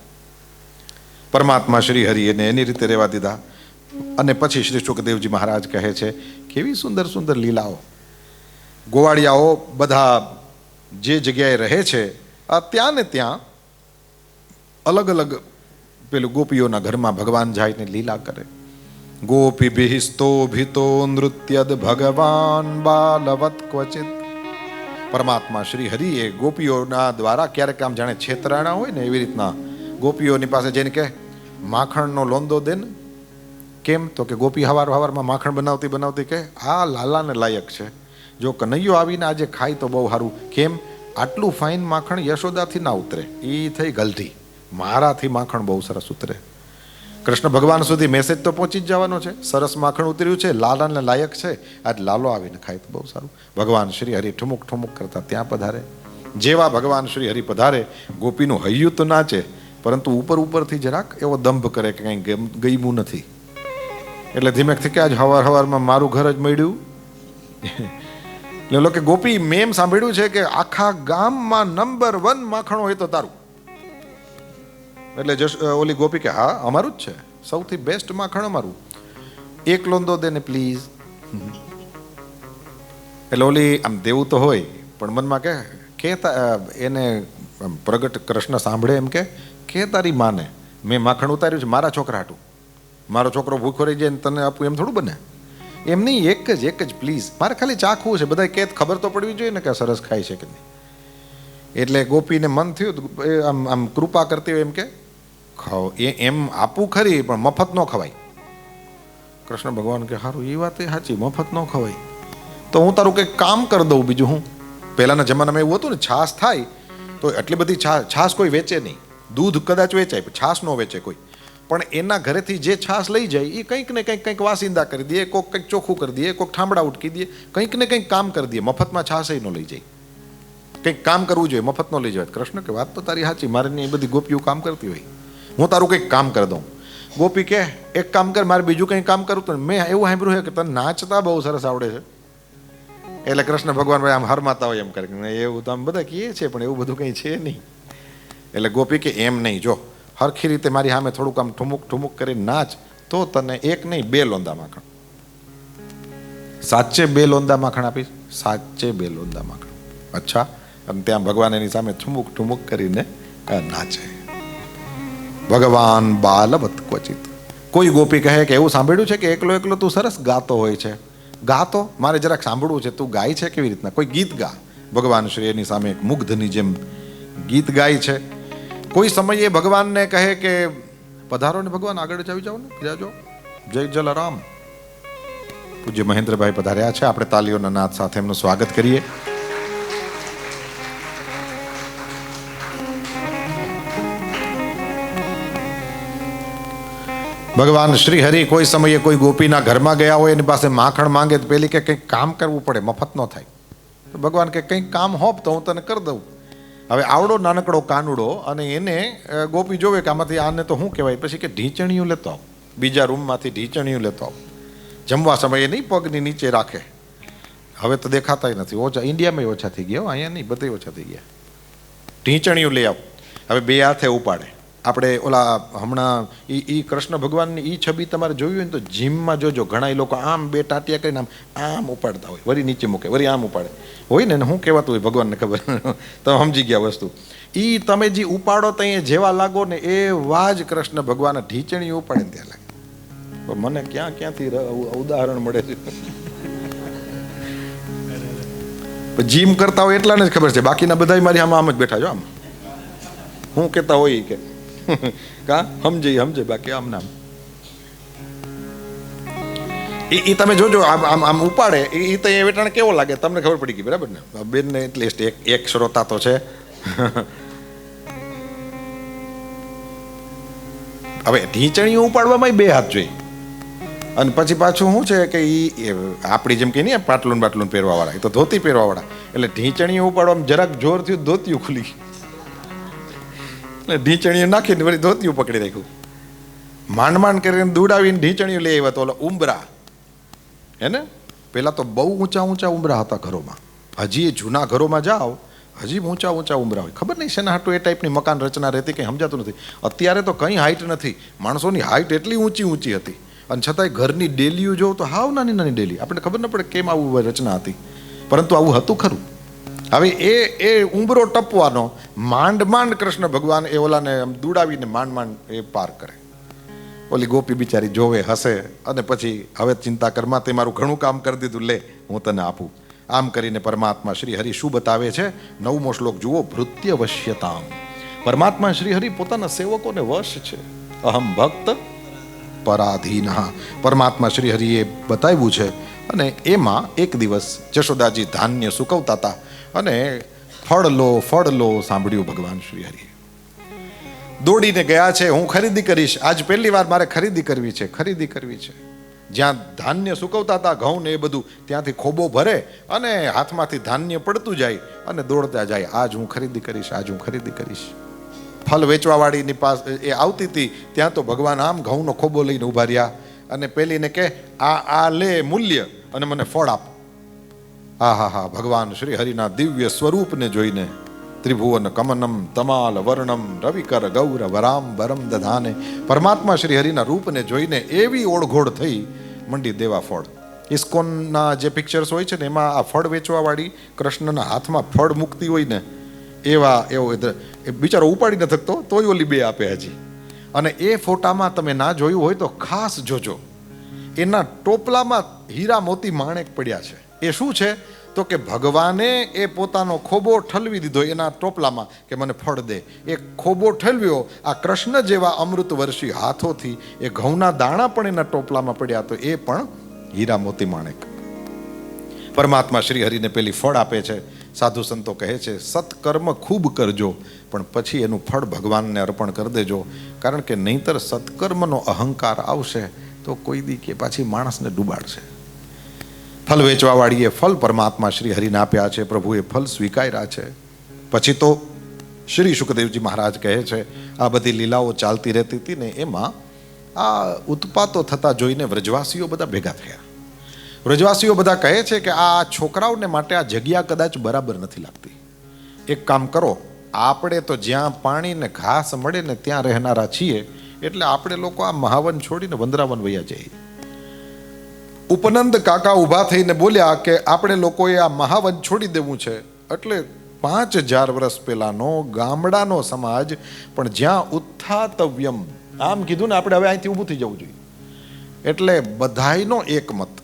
પરમાત્મા શ્રી હરિ એને એની રીતે રહેવા દીધા. અને પછી શ્રી સુખદેવજી મહારાજ કહે છે કેવી સુંદર સુંદર લીલાઓ. ગોવાળિયાઓ બધા જે જગ્યાએ રહે છે ત્યાં ને ત્યાં અલગ અલગ પેલું ગોપીઓના ઘરમાં ભગવાન જાય ને લીલા કરે. ગોપી ભિસ્તો ભીતો નૃત્યદ ભગવાન બાલવત ક્વચિત. પરમાત્મા શ્રી હરિએ ગોપીઓના દ્વારા ક્યારેક આમ જાણે છેતરાણા હોય ને એવી રીતના ગોપીઓની પાસે જઈને કે માખણનો લોંદો દે ને. કેમ તો કે ગોપી હવારમાં માખણ બનાવતી કે આ લાલાને લાયક છે, જો કનૈયો આવીને આજે ખાય તો બહુ સારું. કેમ આટલું ફાઇન માખણ યશોદાથી ના ઉતરે, એ થઈ ગલઢી, મારાથી માખણ બહુ સરસ ઉતરે. કૃષ્ણ ભગવાન સુધી મેસેજ તો પહોંચી જ જવાનો છે. સરસ માખણ ઉતર્યું છે, લાલાને લાયક છે, આજ લાલો આવીને ખાય તો બહુ સારું. ભગવાન શ્રી હરિ ઠુમુક ઠુમુક કરતા ત્યાં પધારે. જેવા ભગવાન શ્રી હરિ પધારે ગોપીનું હૈયું તો નાચે, પરંતુ ઉપરથી જરાક એવો દંભ કરે કે કંઈ ગયમું નથી. એટલે ધીમેકથી કે આજ હવારમાં મારું ઘર જ મળ્યું. એટલે કે ગોપી મેં સાંભળ્યું છે કે આખા ગામમાં નંબર 1 માખણ હોય તો તારું. એટલે ઓલી ગોપી કે હા અમારું જ છે, સૌથી બેસ્ટ માખણ અમારું, એક લોંદો દે ને પ્લીઝ. એટલે ઓલી આમ દેવું તો હોય પણ મનમાં કે એને પ્રગટ કૃષ્ણ સાંભળે એમ કે તારી માને મેં માખણ ઉતાર્યું છે મારા છોકરા હાટું. મારો છોકરો ભૂખો રહી જાય ને તને આપું એમ થોડું બને. એમ નહીં, એક જ પ્લીઝ, મારે ખાલી ચાખવું છે. બધા કે ખબર તો પડવી જોઈએ ને કે સરસ ખાય છે કે નહીં. એટલે ગોપીને મન થયું આમ કૃપા કરતી હોય એમ કે ખાઓ, એમ આપવું ખરી પણ મફત ન ખવાય. કૃષ્ણ ભગવાન કે સારું એ વાત એ સાચી, મફત ન ખવાય તો હું તારું કંઈક કામ કરી દઉં. બીજું હું, પહેલાના જમાનામાં એવું હતું ને, છાશ થાય તો એટલી બધી છાશ કોઈ વેચે નહીં. દૂધ કદાચ વેચાય પણ છાશ ન વેચે કોઈ. પણ એના ઘરેથી જે છાશ લઈ જાય એ કંઈક ને કંઈક વાસિંદા કરી દે, કોઈક કંઈક ચોખ્ખું કરી દે, કોઈક ઠામડા ઉટકી દે, કંઈક ને કંઈક કામ કરી દે. મફતમાં છાશ ન લઈ જાય, કંઈક કામ કરવું જોઈએ, મફત ન લઈ જાય. કૃષ્ણ કે વાત તો તારી સાચી, મારે એ બધી ગોપીઓ કામ કરતી હોય, હું તારું કંઈક કામ કરી દઉં. ગોપી કે એક કામ કર, મારે બીજું કંઈ કામ કરું તો મેં એવું સાંભળ્યું છે કે તને નાચતા બહુ સરસ આવડે છે. એટલે કૃષ્ણ ભગવાન ભાઈ આમ હરમાતા હોય એમ કરે, એવું તો આમ બધા કહે છે પણ એવું બધું કંઈ છે નહીં. એટલે ગોપી કે એમ નહીં, જો હરખી રીતે મારી સામે થોડુંક આમ ઠુમુક કરીને નાચ તો તને એક નહીં 2 લોંદા માખણ, સાચે 2 લોંદા માખણ આપીશ, સાચે 2 લોંદા માખણ. અચ્છા. અને ત્યાં ભગવાન એની સામે ઠુમુક કરીને નાચે. ભગવાન બાલવત ક્વચિત. કોઈ ગોપી કહે કે એવું સાંભળ્યું છે કે એકલો તું સરસ ગાતો હોય છે. ગાતો મારે જરાક સાંભળવું છે, તું ગાય છે કેવી રીતના, કોઈ ગીત ગા. ભગવાન શ્રી એની સામે એક મુગ્ધની જેમ ગીત ગાય છે. કોઈ સમયે ભગવાનને કહે કે પધારો ને ભગવાન, આગળ આવી જાઓ ને, જાજો. જય જલારામ. પૂજ્ય મહેન્દ્રભાઈ પધાર્યા છે, આપણે તાલીઓના નાદ સાથે એમનું સ્વાગત કરીએ. ભગવાન શ્રી હરિ કોઈ સમયે કોઈ ગોપીના ઘરમાં ગયા હોય, એની પાસે માખણ માંગે તો પેલી કે કંઈક કામ કરવું પડે, મફત ન થાય. તો ભગવાન કે કંઈક કામ હોપ તો હું તને કરી દઉં. હવે આવડો નાનકડો કાનુડો, અને એને ગોપી જોવે કે આમાંથી આને તો શું કહેવાય, પછી કે ઢીંચણીયું લેતો આવ, બીજા રૂમમાંથી ઢીંચણીયું લેતો આવ. જમવા સમયે નહીં પગની નીચે રાખે. હવે તો દેખાતા નથી, ઓછા, ઇન્ડિયામાં ઓછા થઈ ગયા, અહીંયા નહીં, બધે ઓછા થઈ ગયા. ઢીંચણીયું લઈ આવ. હવે 2 હાથે ઉપાડે. આપણે ઓલા હમણાં એ કૃષ્ણ ભગવાનની એ છબી તમારે જોયું હોય ને તો જીમમાં જોજો, ઘણા લોકો આમ 2 ટાંટિયા કરીને આમ ઉપાડતા હોય, વળી નીચે મૂકે, વળી આમ ઉપાડે હોય ને, શું કહેવાતું હોય ભગવાનને ખબર. તમે સમજી ગયા વસ્તુ. એ તમે જે ઉપાડો તો એ જેવા લાગો ને એવા જ કૃષ્ણ ભગવાન ઢીંચણી ઉપાડે ત્યાં લાગે. મને ક્યાંથી ઉદાહરણ મળે છે. જીમ કરતા હોય એટલાને જ ખબર છે, બાકીના બધા મારી આમ જ બેઠા જો, આમ હું કહેતા હોય કે કા સમજે બાકી આમ નામ. એ તમે જોજો આમ ઉપાડે એ તો એ વેટાણ કેવો લાગે તમને ખબર પડી ગઈ, બરાબર ને બેન ને. એટલીસ્ટ એક શ્રોતા તો છે. હવે ઢીંચણીઓ ઉપાડવામાં 2 હાથ જોઈએ. અને પછી પાછું શું છે કે એ આપણી જેમ કે નહીં પાટલું પહેરવા વાળા, એ તો ધોતી પહેરવા વાળા. એટલે ઢીંચણીઓ ઉપાડવામાં જરાક જોર થયું, ધોતિયું ખુલી ગયું. એટલે ઢીંચણીઓ નાખીને વળી ધોતિયું પકડી રાખ્યું. માંડ કરીને દોડાવીને ઢીંચણીઓ લઈ આવ્યા. તો ઓલા ઉંબરા હે ને, પેલા તો બહુ ઊંચા ઉંબરા હતા ઘરોમાં, હજી એ જૂના ઘરોમાં જાઓ, હજી ઊંચા ઊંચા ઉંબરા હોય. ખબર નહીં શેના હાટું એ ટાઈપની મકાન રચના રહેતી, કંઈ સમજાતું નથી. અત્યારે તો કંઈ હાઇટ નથી, માણસોની હાઇટ એટલી ઊંચી ઊંચી હતી, અને છતાંય ઘરની ડેલીઓ જોઉં તો હાવ નાની નાની ડેલી. આપણને ખબર ન પડે કેમ આવું રચના હતી, પરંતુ આવું હતું ખરું. હવે એ ઉંબરો ટપવાનો માંડ માંડ કૃષ્ણ ભગવાન એ ઓલાને દુડાવીને માંડ માંડ એ પાર કરે. ઓલી ગોપી બિચારી જોવે, હસે, અને પછી હવે ચિંતા કરમાં, તે મારું ઘણું કામ કરી દીધું, લે હું તને આપું. આમ કરીને પરમાત્મા શ્રી હરિ શું બતાવે છે? 9મો શ્લોક જુઓ. ભૃત્ય વશ્યતામ. પરમાત્મા શ્રી હરિ પોતાના સેવકોને વશ છે. અહમ ભક્ત પરાધીન. પરમાત્મા શ્રી હરિએ બતાવ્યું છે. અને એમાં એક દિવસ જશોદાજી ધાન્ય સુકવતા હતા, અને ફળ લો સાંભળ્યું ભગવાન શ્રી હરિએ. દોડીને ગયા છે, હું ખરીદી કરીશ, આજ પહેલી વાર મારે ખરીદી કરવી છે. જ્યાં ધાન્ય સુકવતા હતા, ઘઉં ને એ બધું, ત્યાંથી ખોબો ભરે અને હાથમાંથી ધાન્ય પડતું જાય અને દોડતા જાય, આજ હું ખરીદી કરીશ. ફળ વેચવાવાળીની પાસે એ આવતી હતી, ત્યાં તો ભગવાન આમ ઘઉંનો ખોબો લઈને ઊભા રહ્યા, અને પેલીને કે આ લે મૂલ્ય અને મને ફળ આપ. હા, ભગવાન શ્રી હરિના દિવ્ય સ્વરૂપને જોઈને, ત્રિભુવન કમનમ તમાલ વર્ણમ રવિકર ગૌર વરામ વરમ દધાને, પરમાત્મા શ્રી હરિના રૂપને જોઈને એવી ઓળઘોળ થઈ, મંડી દેવા ફળ. ઇસ્કોનના જે પિક્ચર્સ હોય છે ને, એમાં આ ફળ વેચવાવાળી કૃષ્ણના હાથમાં ફળ મૂકતી હોય ને, એવો બિચારો ઉપાડી ન થકતો, તોય ઓલી બે આપે હજી. અને એ ફોટામાં તમે ના જોયું હોય તો ખાસ જોજો. એના ટોપલામાં હીરા મોતી માણેક પડ્યા છે. એ શું છે? તો કે ભગવાને એ પોતાનો ખોબો ઠલવી દીધો એના ટોપલામાં કે મને ફળ દે. એ ખોબો ઠલવ્યો આ કૃષ્ણ જેવા અમૃત વર્ષી હાથોથી. એ ઘઉંના દાણા પણ એના ટોપલામાં પડ્યા, તો એ પણ હીરા મોતી માણેક. પરમાત્મા શ્રી હરિને પેલી ફળ આપે છે. સાધુ સંતો કહે છે, સત્કર્મ ખૂબ કરજો, પણ પછી એનું ફળ ભગવાનને અર્પણ કરી દેજો, કારણ કે નહીંતર સત્કર્મનો અહંકાર આવશે તો કોઈ દી કે પાછી માણસને ડૂબાડશે. ફળ વેચવાવાળીએ ફળ પરમાત્મા શ્રી હરિને આપ્યા છે, પ્રભુએ ફળ સ્વીકાર્યા છે. પછી તો શ્રી શુકદેવજી મહારાજ કહે છે, આ બધી લીલાઓ ચાલતી રહેતી હતી ને, એમાં આ ઉત્પાતો થતા જોઈને વ્રજવાસીઓ બધા ભેગા થયા. વ્રજવાસીઓ બધા કહે છે કે આ છોકરાઓને માટે આ જગ્યા કદાચ બરાબર નથી લાગતી. એક કામ કરો, આપણે તો જ્યાં પાણી ને ઘાસ મળે ને ત્યાં રહેનારા છીએ, એટલે આપણે લોકો આ મહાવન છોડીને વંદરાવન વયા જઈએ. ઉપનંદ કાકા ઊભા થઈને બોલ્યા કે આપણે લોકોએ આ મહાવન છોડી દેવું છે. એટલે 5000 વર્ષ પહેલાનો ગામડાનો સમાજ, પણ જ્યાં ઉત્થાતવ્યમ, આમ કીધું ને આપણે હવે અહીંથી ઊભું થઈ જવું જોઈએ. એટલે બધાયનો એક મત,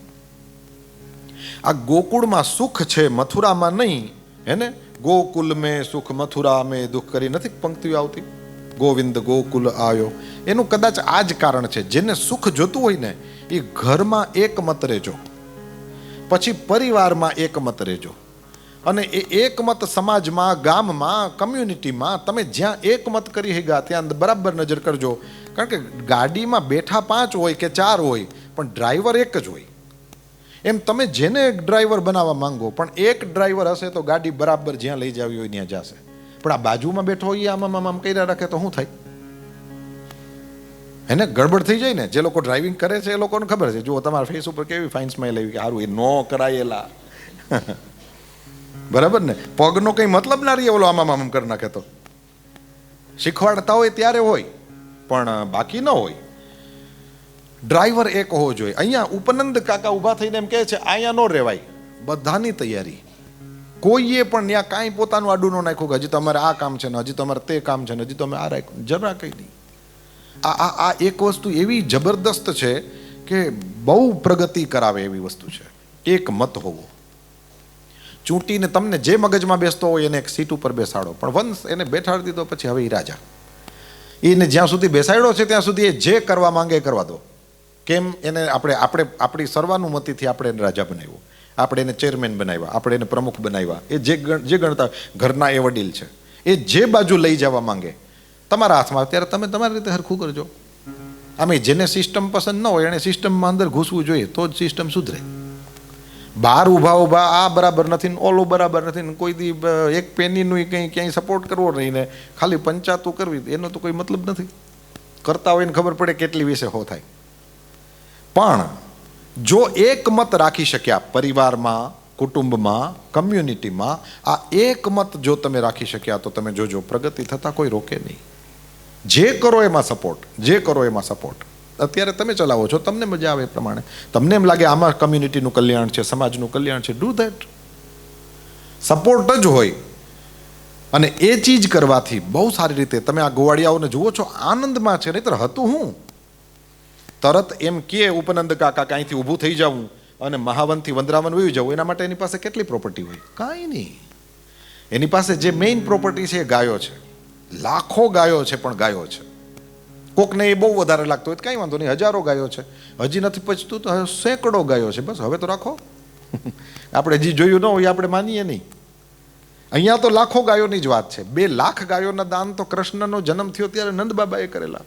આ ગોકુળમાં સુખ છે, મથુરામાં નહીં. હે ને, ગોકુલ મેં સુખ મથુરા મેં દુઃખ કરી નથી પંક્તિઓ આવતી? ગોવિંદ ગોકુલ આવ્યો. એનું કદાચ આ જ કારણ છે. જેને સુખ જોતું હોય ને, એ ઘરમાં એક મત રહેજો, પછી પરિવારમાં એક મત રહેજો, અને એ એક મત સમાજમાં, ગામમાં, કમ્યુનિટીમાં તમે જ્યાં એક મત કરી ગયા ત્યાં બરાબર નજર કરજો. કારણ કે ગાડીમાં બેઠા 5 હોય કે 4 હોય, પણ ડ્રાઈવર એક જ હોય. એમ તમે જેને ડ્રાઈવર બનાવવા માંગો, પણ એક ડ્રાઈવર હશે તો ગાડી બરાબર જ્યાં લઈ જાવી હોય ત્યાં જશે. પણ આ બાજુમાં બેઠો હોય આમ કર્યા રાખે તો શું થાય? એને ગડબડ થઈ જાય ને. જે લોકો ડ્રાઇવિંગ કરે છે એ લોકોને ખબર છે. જુઓ તમારા ફેસ ઉપર કેવી ફાઇન સ્માઇલ આવી કે સારું એ નો કરાયેલા. બરાબર ને? પગનો કંઈ મતલબ ના રહીએ ઓલો આમ કરી નાખે તો. શીખવાડતા હોય ત્યારે હોય, પણ બાકી ન હોય. ડ્રાઈવર એક હોવો જોઈએ. અહીંયા ઉપનંદ કાકા ઊભા થઈને એમ કહે છે, અહીંયા ન રહેવાય. બધાની તૈયારી. કોઈએ પણ ત્યાં કાંઈ પોતાનું આડું ન નાખ્યું કે હજી તમારે આ કામ છે ને, હજી તમારે તે કામ છે ને, હજી તમે આ રાખ્યું, જરા કંઈ નહીં. આ એક વસ્તુ એવી જબરદસ્ત છે કે બહુ પ્રગતિ કરાવે એવી વસ્તુ છે. એક મત હોવો. ચૂંટીને તમને જે મગજમાં બેસતો હોય એને એક સીટ ઉપર બેસાડો, પણ વંશ એને બેઠાડી દીધો પછી હવે એ રાજા. એને જ્યાં સુધી બેસાડ્યો છે ત્યાં સુધી એ જે કરવા માંગે એ કરવા દો. કેમ? એને આપણે આપણી સર્વાનુમતિથી આપણે એને રાજા બનાવ્યો, આપણે એને ચેરમેન બનાવ્યા, આપણે એને પ્રમુખ બનાવ્યા. એ જે ગણતા ઘરના એ વડીલ છે, એ જે બાજુ લઈ જવા માંગે તમારા હાથમાં, ત્યારે તમે તમારી રીતે હરખું કરજો. આમે જેને સિસ્ટમ પસંદ ન હોય એને સિસ્ટમમાં અંદર ઘૂસવું જોઈએ, તો જ સિસ્ટમ સુધરે. બહાર ઊભા આ બરાબર નથી ને ઓલો બરાબર નથી ને કોઈ દી એક પેનીનું કંઈ ક્યાંય સપોર્ટ કરવો નહીં ને ખાલી પંચાયતો કરવી, એનો તો કોઈ મતલબ નથી. કરતા હોય ને ખબર પડે કેટલી વિશે હો થાય. પણ જો એક મત રાખી શક્યા પરિવારમાં, કુટુંબમાં, કમ્યુનિટીમાં આ એક મત જો તમે રાખી શક્યા તો તમે જોજો પ્રગતિ થતાં કોઈ રોકે નહીં. જે કરો એમાં સપોર્ટ, જે કરો એમાં સપોર્ટ. અત્યારે તમે ચલાવો છો, તમને મજા આવે એ પ્રમાણે, તમને એમ લાગે આમાં કમ્યુનિટીનું કલ્યાણ છે, સમાજનું કલ્યાણ છે, ડુ ધેટ. સપોર્ટ જ હોય. અને એ ચીજ કરવાથી બહુ સારી રીતે તમે આ ગોવાળિયાઓને જુઓ છો, આનંદમાં છે. નહીંતર હતું હું તરત એમ કે ઉપનંદ કાકા કાંઈથી ઊભું થઈ જાઉં અને મહાવનથી વંદરાવન વયું જવું, એના માટે એની પાસે કેટલી પ્રોપર્ટી હોય? કાંઈ નહીં. એની પાસે જે મેઇન પ્રોપર્ટી છે એ ગાયો છે. લાખો ગાયો છે, પણ ગાયો છે. કોકને એ બહુ વધારે લાગતો હોય તો કાંઈ વાંધો નહીં, હજારો ગાયો છે. હજી નથી પચતું તો સેંકડો ગાયો છે, બસ હવે તો રાખો. આપણે જે જોયું ન હોય આપણે માનીએ નહીં. અહીંયા તો લાખો ગાયોની જ વાત છે. 2 લાખ ગાયોના દાન તો કૃષ્ણનો જન્મ થયો ત્યારે નંદ બાબાએ કરેલા.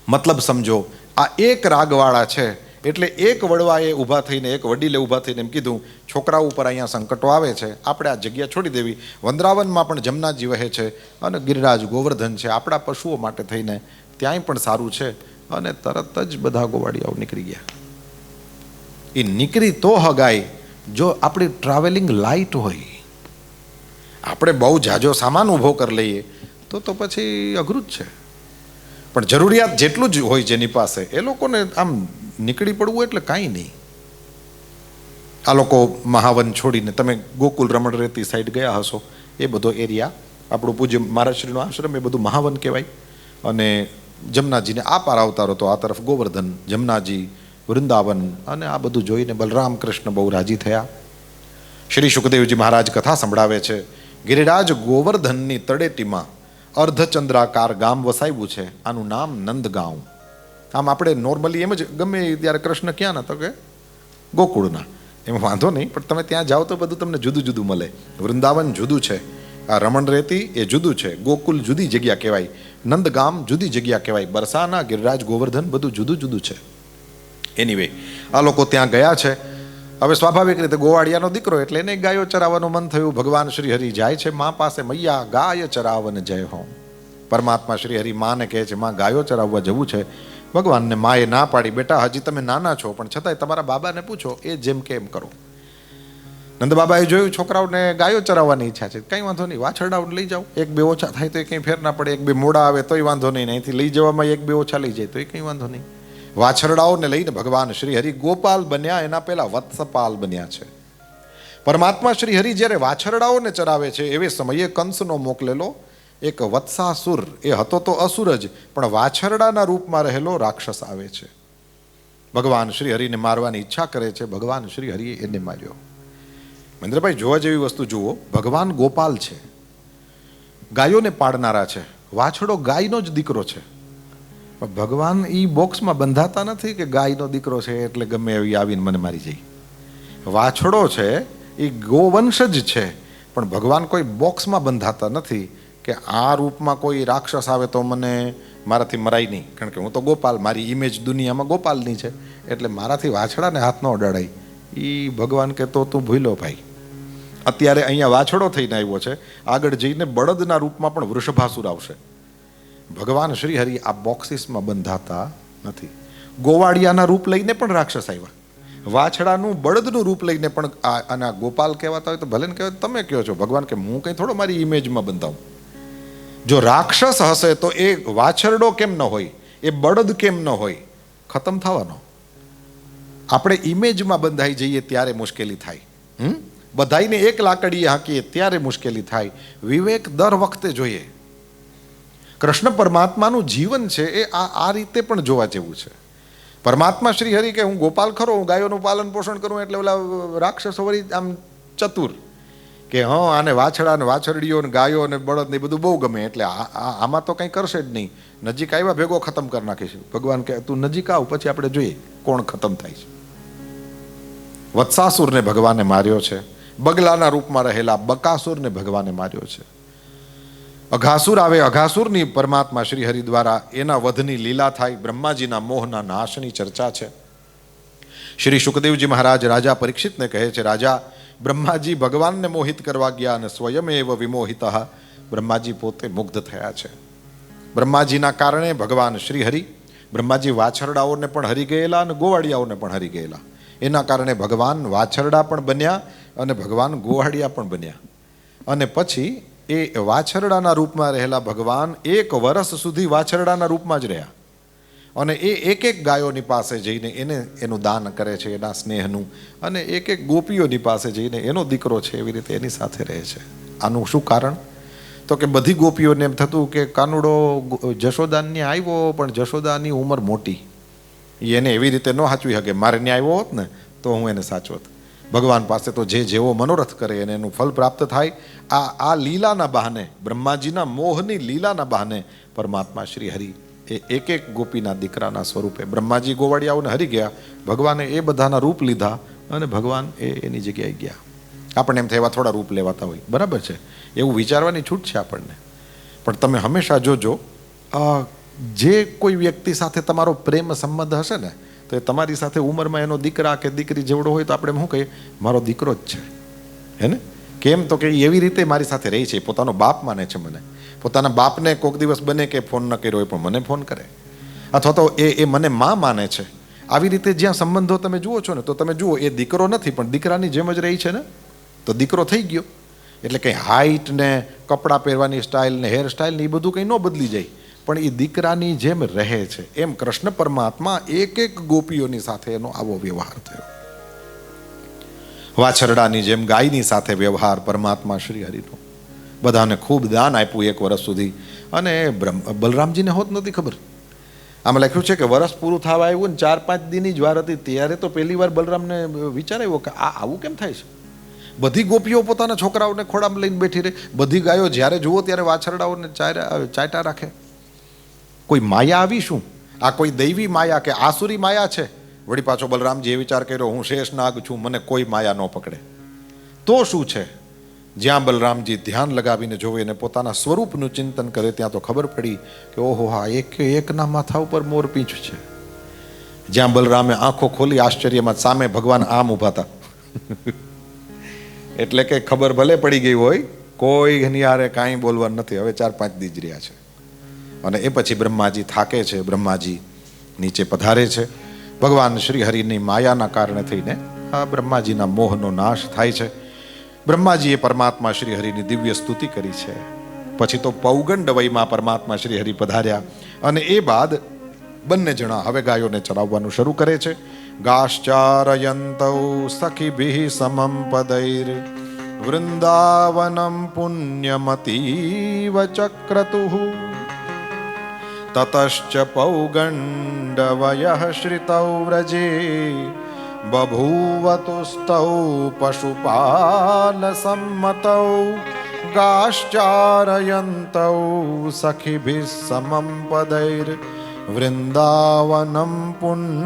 મતલબ સમજો, આ એક રાગવાળા છે એટલે એક વડવાએ ઊભા થઈને, એક વડીલે ઊભા થઈને એમ કીધું, છોકરાઓ ઉપર અહીંયા સંકટો આવે છે, આપણે આ જગ્યા છોડી દેવી. વંદરાવનમાં પણ જમનાજી વહે છે અને ગિરિરાજ ગોવર્ધન છે, આપણા પશુઓ માટે થઈને ત્યાંય પણ સારું છે. અને તરત જ બધા ગોવાળિયાઓ નીકળી ગયા. એ નીકળી તો હગાય જો આપણી ટ્રાવેલિંગ લાઇટ હોય, આપણે બહુ જાજો સામાન ઊભો કરી લઈએ તો પછી અઘરું જ છે. પણ જરૂરિયાત જેટલું જ હોય જેની પાસે, એ લોકોને આમ નીકળી પડવું એટલે કાંઈ નહીં. આ લોકો મહાવન છોડીને તમે ગોકુલ રમણ રેતી સાઈડ ગયા હશો, એ બધો એરિયા આપણું પૂજ્ય મહારાજશ્રીનો આશ્રમ, એ બધું મહાવન કહેવાય. અને જમનાજીને આ પાર અવતારો તો આ તરફ ગોવર્ધન, જમનાજી, વૃંદાવન, અને આ બધું જોઈને બલરામ કૃષ્ણ બહુ રાજી થયા. શ્રી સુખદેવજી મહારાજ કથા સંભળાવે છે, ગિરિરાજ ગોવર્ધનની તળેટીમાં અર્ધચંદ્રાકાર ગામ વસાવ્યું છે, આનું નામ નંદગાંવ. આમ આપણે નોર્મલી એમ જ ગમે ત્યારે કૃષ્ણ ક્યાં ના તો કે ગોકુળના, એમાં વાંધો નહીં, પણ તમે ત્યાં જાઓ તો બધું તમને જુદું જુદું મળે. વૃંદાવન જુદું છે, આ રમણ રેતી એ જુદું છે, ગોકુલ જુદી જગ્યા કહેવાય, નંદગામ જુદી જગ્યા કહેવાય, બરસાના, ગિરિરાજ ગોવર્ધન બધું જુદું જુદું છે. એનીવે આ લોકો ત્યાં ગયા છે. હવે સ્વાભાવિક રીતે ગોવાળિયાનો દીકરો એટલે એને ગાયો ચરાવવાનું મન થયું. ભગવાન શ્રી હરિ જાય છે મા પાસે, મૈયા ગાય ચરાવન જય હો. પરમાત્મા શ્રી હરિ માને કહે છે, માં ગાયો ચરાવવા જવું છે. ભગવાનને માએ ના પાડી, બેટા હજી તમે નાના છો, પણ છતાંય તમારા બાબાને પૂછો, એ જેમ કે એમ કરો. નંદ બાબાએ જોયું છોકરાઓને ગાયો ચરાવવાની ઈચ્છા છે, કંઈ વાંધો નહીં, વાછરડાઓને લઈ જાઓ, 1-2 ઓછા થાય તો એ કંઈ ફેર ના પડે, 1-2 મોડા આવે તોય વાંધો નહીં, અહીંથી લઈ જવામાં 1-2 ઓછા લઈ જાય તો એ કંઈ વાંધો નહીં. વાછરડાઓને લઈને ભગવાન શ્રી હરિ ગોપાલ બન્યા, એના પહેલા વત્સપાલ બન્યા છે. પરમાત્મા શ્રી હરિ જ્યારે વાછરડાઓને ચરાવે છે એવે સમયે કંસનો મોકલેલો એક વત્સાસુર, એ હતો તો અસુર જ, પણ વાછરડાના રૂપમાં રહેલો રાક્ષસ આવે છે. ભગવાન શ્રી હરિને મારવાની ઈચ્છા કરે છે. ભગવાન શ્રી હરિએ એને માર્યો. મહેન્દ્રભાઈ, જોવા જેવી વસ્તુ જુઓ, ભગવાન ગોપાલ છે, ગાયોને પાડનારા છે, વાછરડો ગાયનો જ દીકરો છે. ભગવાન એ બોક્સમાં બંધાતા નથી કે ગાયનો દીકરો છે એટલે ગમે એવી આવીને મને મારી જાય. વાછડો છે એ ગોવંશ જ છે, પણ ભગવાન કોઈ બોક્સમાં બંધાતા નથી કે આ રૂપમાં કોઈ રાક્ષસ આવે તો મને મારાથી મરાય નહીં, કારણ કે હું તો ગોપાલ, મારી ઇમેજ દુનિયામાં ગોપાલની છે, એટલે મારાથી વાછડાને હાથ ન અડાડાય. એ ભગવાન કે તો તું ભૂલો ભાઈ. અત્યારે અહીંયા વાછડો થઈને આવ્યો છે, આગળ જઈને બળદના રૂપમાં પણ વૃષભાસુર આવશે. ભગવાન શ્રી હરિ આ બોક્સિસમાં બંધાતા નથી. ગોવાળિયાના રૂપ લઈને પણ રાક્ષસ આવ્યા, વાછડાનું બળદનું રૂપ લઈને પણ આના ગોપાલ કહેવાતા હોય તો ભલે ને કહેવાય, તમે કહો છો ભગવાન કે હું કંઈ થોડો મારી ઇમેજમાં બંધાવું. જો રાક્ષસ હશે તો એ વાછરડો કેમ ન હોય, એ બળદ કેમ ન હોય, ખતમ થવાનો. આપણે ઇમેજમાં બંધાઈ જઈએ ત્યારે મુશ્કેલી થાય. બધાઈને એક લાકડીએ હાંકીએ ત્યારે મુશ્કેલી થાય. વિવેક દર વખતે જોઈએ. કૃષ્ણ પરમાત્માનું જીવન છે એ આ રીતે પણ જોવા જેવું છે. પરમાત્મા શ્રી હરિ કે હું ગોપાલ ખરો, હું ગાયોનું પાલન પોષણ કરું, એટલે ઓલા રાક્ષસો વળી આમ ચતુર કે હા આને વાછડા ને વાછરડીઓ ને ગાયો ને બળદ ને બધું બહુ ગમે, એટલે આમાં તો કંઈ કરશે જ નહીં, નજીક આવ્યા ભેગો ખતમ કરી નાખીશું. ભગવાન કે તું નજીક આવ, પછી આપણે જોઈએ કોણ ખતમ થાય છે. વત્સાસુરને ભગવાને માર્યો છે. બગલાના રૂપમાં રહેલા બકાસુરને ભગવાને માર્યો છે. અઘાસુર આવે, અઘાસુરની પરમાત્મા શ્રી હરિ દ્વારા એના વધની લીલા થાય. બ્રહ્માજીના મોહના નાશની ચર્ચા છે. શ્રી સુખદેવજી મહારાજ રાજા પરીક્ષિતને કહે છે, રાજા બ્રહ્માજી ભગવાનને મોહિત કરવા ગયા અને સ્વયમેવ વિમોહિત, બ્રહ્માજી પોતે મુગ્ધ થયા છે. બ્રહ્માજીના કારણે ભગવાન શ્રી હરિ, બ્રહ્માજી વાછરડાઓને પણ હરી ગયેલા અને ગોવાળિયાઓને પણ હરી ગયેલા. એના કારણે ભગવાન વાછરડા પણ બન્યા અને ભગવાન ગોવાળિયા પણ બન્યા. અને પછી એ વાછરડાના રૂપમાં રહેલા ભગવાન 1 વર્ષ સુધી વાછરડાના રૂપમાં જ રહ્યા અને એ એક એક ગાયોની પાસે જઈને એનું દાન કરે છે, એના સ્નેહનું, અને એક એક ગોપીઓની પાસે જઈને એનો દીકરો છે એવી રીતે એની સાથે રહે છે. આનું શું કારણ? તો કે બધી ગોપીઓને એમ થતું કે કાનુડો જશોદાની આવ્યો પણ જશોદાની ઉંમર મોટી, એને એવી રીતે ન સાચવી શકે. મારે ત્યાં આવ્યો હોત ને તો હું એને સાચવત. ભગવાન પાસે તો જે જેવો મનોરથ કરે એને એનું ફલ પ્રાપ્ત થાય. આ લીલાના બહાને, બ્રહ્માજીના મોહની લીલાના બહાને પરમાત્મા શ્રી હરિ એ એક એક ગોપીના દીકરાના સ્વરૂપે, બ્રહ્માજી ગોવાળિયાઓને હરી ગયા, ભગવાને એ બધાના રૂપ લીધા અને ભગવાન એની જગ્યાએ ગયા. આપણને એમ થાય એવા થોડા રૂપ લેવાતા હોય, બરાબર છે, એવું વિચારવાની છૂટ છે આપણને. પણ તમે હંમેશા જોજો, જે કોઈ વ્યક્તિ સાથે તમારો પ્રેમ સંબંધ હશે ને તો એ તમારી સાથે ઉંમરમાં એનો દીકરા કે દીકરી જેવડો હોય તો આપણે શું કહીએ, મારો દીકરો જ છે, હે ને? કેમ? તો કે એવી રીતે મારી સાથે રહી છે, પોતાનો બાપ માને છે મને. પોતાના બાપને કોઈક દિવસ બને કે ફોન ન કર્યો હોય પણ મને ફોન કરે, અથવા તો એ મને માં માને છે. આવી રીતે જ્યાં સંબંધો તમે જુઓ છો ને તો તમે જુઓ એ દીકરો નથી પણ દીકરાની જેમ જ રહી છે ને, તો દીકરો થઈ ગયો. એટલે કંઈ હાઇટ ને કપડાં પહેરવાની સ્ટાઇલ ને હેર સ્ટાઇલ ને એ બધું કંઈ ન બદલી જાય, પણ એ દીકરાની જેમ રહે છે. એમ કૃષ્ણ પરમાત્મા એક એક ગોપીઓની સાથે એનો આવો વ્યવહાર થયો. વાછરડાની જેમ ગાયની સાથે વ્યવહાર પરમાત્મા શ્રી હરિનો. બધાને ખૂબ દાન આપ્યું 1 વર્ષ સુધી. અને બલરામજીને હોત નહોતી ખબર. આમાં લખ્યું છે કે વર્ષ પૂરું થવા આવ્યું ને 4-5 દિનની જ વાર હતી ત્યારે તો પહેલી વાર બલરામને વિચાર આવ્યો કે આ આવું કેમ થાય છે. બધી ગોપીઓ પોતાના છોકરાઓને ખોળામાં લઈને બેઠી રહે, બધી ગાયો જ્યારે જુઓ ત્યારે વાછરડાઓને ચાટ્યા રાખે. કોઈ માયા આવી શું? આ કોઈ દૈવી માયા કે આસુરી માયા છે? વળી પાછો બલરામજી એ વિચાર કર્યો, હું શેષ નાગ છું, મને કોઈ માયા ન પકડે. તો શું છે? જ્યાં બલરામજી ધ્યાન લગાવીને જોવે અને પોતાના સ્વરૂપનું ચિંતન કરે ત્યાં તો ખબર પડી કે ઓહો, હા, એકના માથા ઉપર મોરપીંછ છે. જ્યાં બલરામે આંખો ખોલી આશ્ચર્યમાં, સામે ભગવાન આમ ઊભા હતા. એટલે કે ખબર ભલે પડી ગઈ હોય, કોઈ એની હારે કાંઈ બોલવાનું નથી. હવે 4-5 દી જ રહ્યા છે. અને એ પછી બ્રહ્માજી થાકે છે, બ્રહ્માજી નીચે પધારે છે. ભગવાન શ્રી હરિની માયાના કારણે થઈને આ બ્રહ્માજીના મોહનો નાશ થાય છે. બ્રહ્માજીએ પરમાત્મા શ્રી હરિની દિવ્ય સ્તુતિ કરી છે. પછી તો પૌગંડ વયમાં પરમાત્મા શ્રી હરિ પધાર્યા અને એ બાદ બંને જણા હવે ગાયોને ચરાવવાનું શરૂ કરે છે. ગાશ્ચારયંતૌ સખીભિઃ સમમ પદૈર વૃંદાવનમ પુણ્યમતીવ ચક્રતુઃ તતશ્ચ પૌગંડવયઃ શ્રિતૌ વ્રજે બભૂવતુસ્તૌ પશુપાલ સમ્મતૌ ગાશ્ચારયંતૌ સખીભિઃ સમમ પદૈર વૃંદાવનમ પુણ્યમતીવ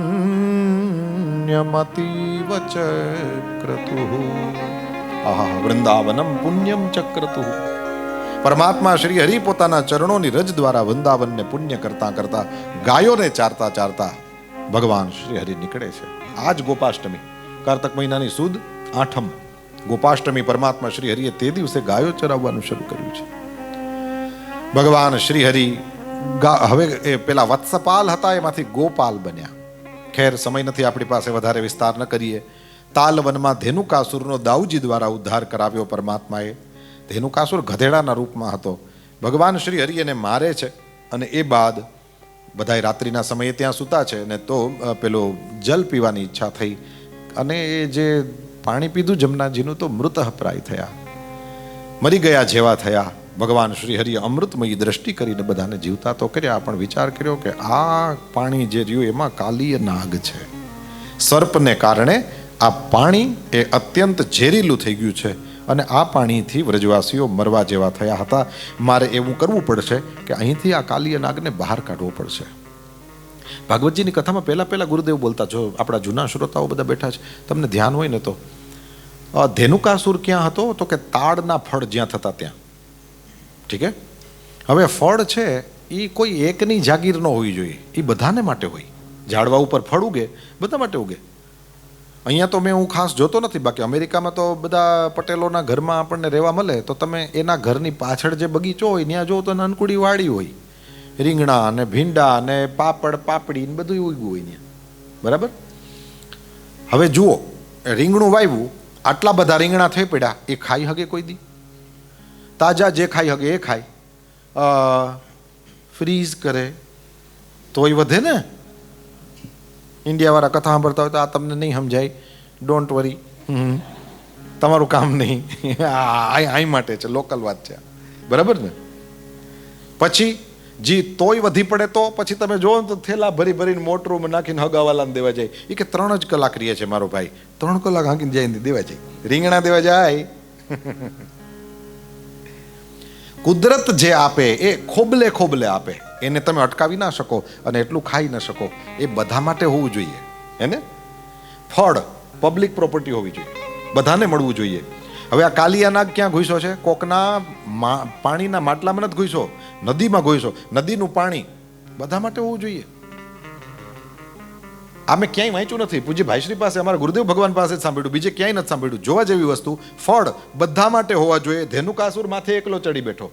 ચક્રતુઃ. આહા, વૃંદાવનમ પુણ્યમ ચક્રતુઃ. પરમાત્મા શ્રી હરિ પોતાના ચરણોની રજ દ્વારા વૃંદાવનને પુણ્ય કરતા કરતા ગાયોને ચારતા ચારતા ભગવાન શ્રી હરિ નીકળે છે. આજ ગોપાષ્ટમી, કારતક મહિનાની સુદ 8મ ગોપાષ્ટમી, પરમાત્મા શ્રી હરિએ તે દિવસે ગાયો ચરાવવાનું શરૂ કર્યું છે. ભગવાન શ્રી હરિ હવે એ પેલા વત્સપાલ હતા એમાંથી ગોપાલ બન્યા. ખેર, સમય નથી આપણી પાસે, વધારે વિસ્તાર ન કરીએ. તાલવનમાં ધેનુકાસુરનો દાઉજી દ્વારા ઉદ્ધાર કરાવ્યો પરમાત્માએ. ધેનુકાસુર ગધેડાના રૂપમાં હતો. ભગવાન શ્રી હરિ એને મારે છે અને એ બાદ બધાય રાત્રિના સમયે ત્યાં સૂતા છે ને તો પેલો જલ પીવાની ઈચ્છા થઈ અને એ જે પાણી પીધું જમનાજીનું તો મૃતઃપ્રાય થયા, મરી ગયા જેવા થયા. ભગવાન શ્રી હરિએ અમૃતમયી દ્રષ્ટિ કરીને બધાને જીવતા તો કર્યા, પણ વિચાર કર્યો કે આ પાણી જે રહ્યું એમાં કાલીય નાગ છે. સર્પને કારણે આ પાણી એ અત્યંત ઝેરીલું થઈ ગયું છે અને આ પાણીથી વ્રજવાસીઓ મરવા જેવા થયા હતા. મારે એવું કરવું પડશે કે અહીંથી આ કાલીય નાગને બહાર કાઢવો પડશે. ભાગવતજીની કથામાં પહેલા ગુરુદેવ બોલતા, જો આપણા જૂના શ્રોતાઓ બધા બેઠા છે, તમને ધ્યાન હોય ને તો ધેનુકાસુર ક્યાં હતો તો કે તાડના ફળ જ્યાં થતા ત્યાં. ઠીક હે? હવે ફળ છે એ કોઈ એકની જાગીર ન હોવી જોઈએ, એ બધાને માટે હોય. ઝાડવા ઉપર ફળ ઉગે, બધા માટે ઉગે. અહીંયા તો હું ખાસ જોતો નથી, બાકી અમેરિકામાં તો બધા પટેલોના ઘરમાં આપણને રહેવા મળે તો તમે એના ઘરની પાછળ જે બગીચો હોય ત્યાં જો તો નાનકુડી વાડી હોય, રીંગણા અને ભીંડા અને પાપડ પાપડી ને બધું ઉગ્યું હોય ત્યાં, બરાબર? હવે જુઓ, રીંગણું વાવ્યું, આટલા બધા રીંગણા થઈ પડ્યા, એ ખાઈ હગે કોઈ દી? તાજા જે ખાઈ હગે એ ખાય, ફ્રીઝ કરે તોય વધે ને. ઇન્ડિયાવાળા કથા સાંભળતા હોય તો આ તમને નહીં સમજાય, ડોન્ટ વરી, તમારું કામ નહીં, અહીં માટે છે, લોકલ વાત છે, બરાબર ને. પછી જી તોય વધી પડે તો પછી તમે જોવો ને તો થેલા ભરી ભરીને મોટરમાં નાખીને હગાવાલાને દેવા જાય. એ કે 3 જ કલાક રહીએ છે મારો ભાઈ, 3 કલાક હાંકીને જાય દેવા જાય, રીંગણા દેવા જાય. કુદરત જે આપે એ ખોબલે ખોબલે આપે, એને તમે અટકાવી ના શકો અને એટલું ખાઈ ના શકો. એ બધા માટે હોવું જોઈએ. એને ફળ પબ્લિક પ્રોપર્ટી હોવી જોઈએ, બધાને મળવું જોઈએ. હવે આ કાલિયા નાગ ક્યાં ઘૂસ્યો છે? કોકના પાણીના માટલામાં નથી ઘૂસ્યો, નદીમાં ઘૂસ્યો. નદીનું પાણી બધા માટે હોવું જોઈએ. આ મેં ક્યાંય વાંચ્યું નથી, પૂજ્ય ભાઈશ્રી પાસે, અમારા ગુરુદેવ ભગવાન પાસે જ સાંભળ્યું, બીજે ક્યાંય નથી સાંભળ્યું. જોવા જેવી વસ્તુ, ફળ બધા માટે હોવા જોઈએ. ધેનુકાસુર માથે એકલો ચડી બેઠો,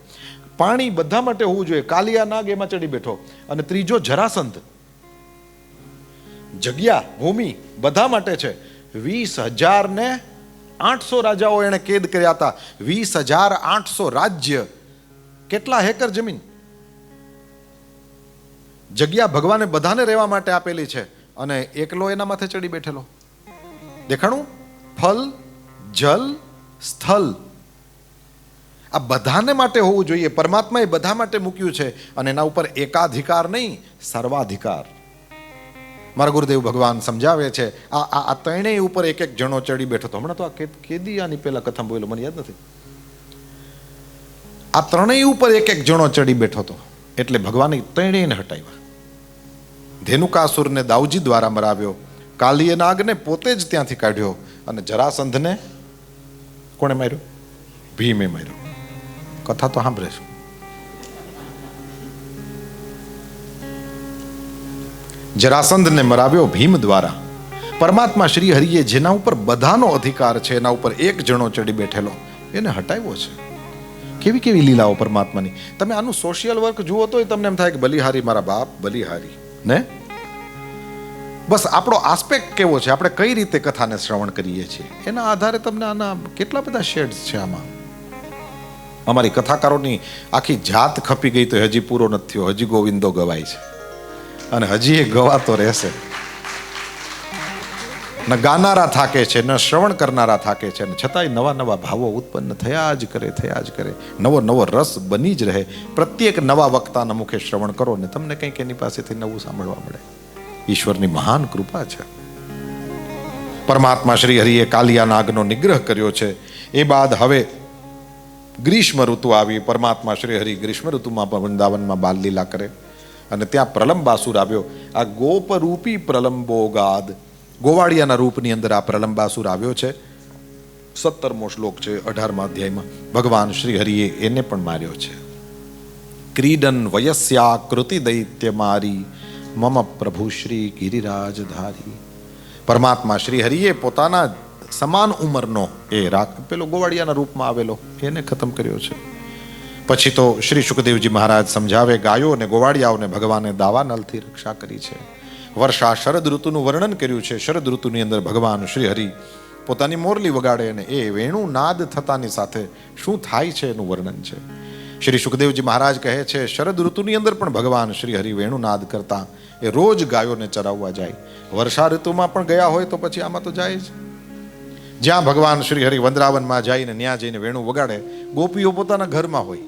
પાણી બધા માટે હોવું જોઈએ, કાલિયા નાગ એમાં ચડી બેઠો. અને ત્રીજો જરાસંધ, જગ્યા ભૂમિ બધા માટે છે. 20,800 રાજાઓ એને કેદ કર્યા હતા. 20,800 રાજ્ય, કેટલા હેકર જમીન. જગ્યા ભગવાને બધાને રહેવા માટે આપેલી છે અને એકલો એના માથે ચડી બેઠેલો. દેખાણું? ફલ, જલ, સ્થલ, આ બધાને માટે હોવું જોઈએ. પરમાત્માએ બધા માટે મૂક્યું છે અને એના ઉપર એકાધિકાર નહીં, સર્વાધિકાર. મારા ગુરુદેવ ભગવાન સમજાવે છે, આ ત્રણેય ઉપર એક એક જણો ચડી બેઠો હતો. હમણાં તો આ કેદી આની પહેલા કથા બોલ્યો, મને યાદ નથી. આ ત્રણેય ઉપર એક એક જણો ચડી બેઠો હતો એટલે ભગવાને ત્રણેયને હટાવ્યા. ધેનુકાસુરને દાઉજી દ્વારા મરાવ્યો, કાલિય નાગને પોતે જ ત્યાંથી કાઢ્યો અને જરાસંધને કોણે માર્યો? ભીમે માર્યો. કથા તો સાંભળે છે. જરાસંધને મરાવ્યો ભીમ દ્વારા. પરમાત્મા શ્રી હરિએ જેના ઉપર બધાનો અધિકાર છે, એના ઉપર એક જણો ચડી બેઠેલો, એને હટાવ્યો છે. કેવી કેવી લીલાઓ પરમાત્માની. તમે આનું સોશિયલ વર્ક જુઓ તો તમને એમ થાય કે બલિહારી મારા બાપ, બલિહારી ને. બસ આપણો આસ્પેક્ટ કેવો છે, આપણે કઈ રીતે કથાને શ્રવણ કરીએ છીએ એના આધારે તમને આના કેટલા બધા શેડ્સ છે આમાં. અમારી કથાકારોની આખી જાત ખપી ગઈ તો હજી પૂરો નથી થયો, હજી ગોવિંદો ગવાય છે અને હજી એ ગવાતો રહેશે. ન ગાનારા થાકે છે, ન શ્રવણ કરનારા થાકે છે, અને છતાંય નવા નવા ભાવો ઉત્પન્ન થયા જ કરે. નવો નવો રસ બની જ રહે. પ્રત્યેક નવા વક્તાના મુખે શ્રવણ કરો ને તમને કંઈક એની પાસેથી નવું સાંભળવા મળે. ઈશ્વરની મહાન કૃપા છે. પરમાત્મા શ્રી હરિએ કાલિયા નાગનો નિગ્રહ કર્યો છે. એ બાદ હવે ગ્રીષ્મ ઋતુ આવી. પરમાત્મા શ્રી હરિ ગ્રીષ્મ ઋતુમાં વૃંદાવનમાં બાલ લીલા કરે અને ત્યાં પ્રલંબાસુર આવ્યો. આ ગોપરૂપી પ્રલંબોગાદ, ગોવાળિયાના રૂપની અંદર આ પ્રલંબાસુર આવ્યો છે. 17મો શ્લોક છે 18મા અધ્યાયમાં. ભગવાન શ્રી હરિએ એને પણ માર્યો છે. ક્રીડન વયસ્યા કૃતિ દૈત્ય મારી, મમ પ્રભુ શ્રી ગિરિરાજધારી. પરમાત્મા શ્રી હરિએ પોતાના સમાન ઉંમરનો પેલો ગોવાળિયાના રૂપમાં આવેલો એને ખતમ કર્યો છે. પછી તો શ્રી સુખદેવજી મહારાજ સમજાવે, ગાયો અને ગોવાળિયાઓને ભગવાને દાવાનલથી રક્ષા કરી છે. વર્ષા શરદ ઋતુનું વર્ણન કર્યું છે. શરદ ઋતુની અંદર ભગવાન શ્રી હરિ પોતાની મોરલી વગાડે અને એ વેણુ નાદ થતાની સાથે શું થાય છે એનું વર્ણન છે. શ્રી સુખદેવજી મહારાજ કહે છે, શરદ ઋતુની અંદર પણ ભગવાન શ્રી હરિ વેણુ નાદ કરતા એ રોજ ગાયોને ચરાવવા જાય. વર્ષા ઋતુમાં પણ ગયા હોય તો પછી આમાં તો જાય જ. જ્યાં ભગવાન શ્રી હરિ વંદરાવનમાં જઈને ત્યાં જઈને વેણુ વગાડે, ગોપીઓ પોતાના ઘરમાં હોય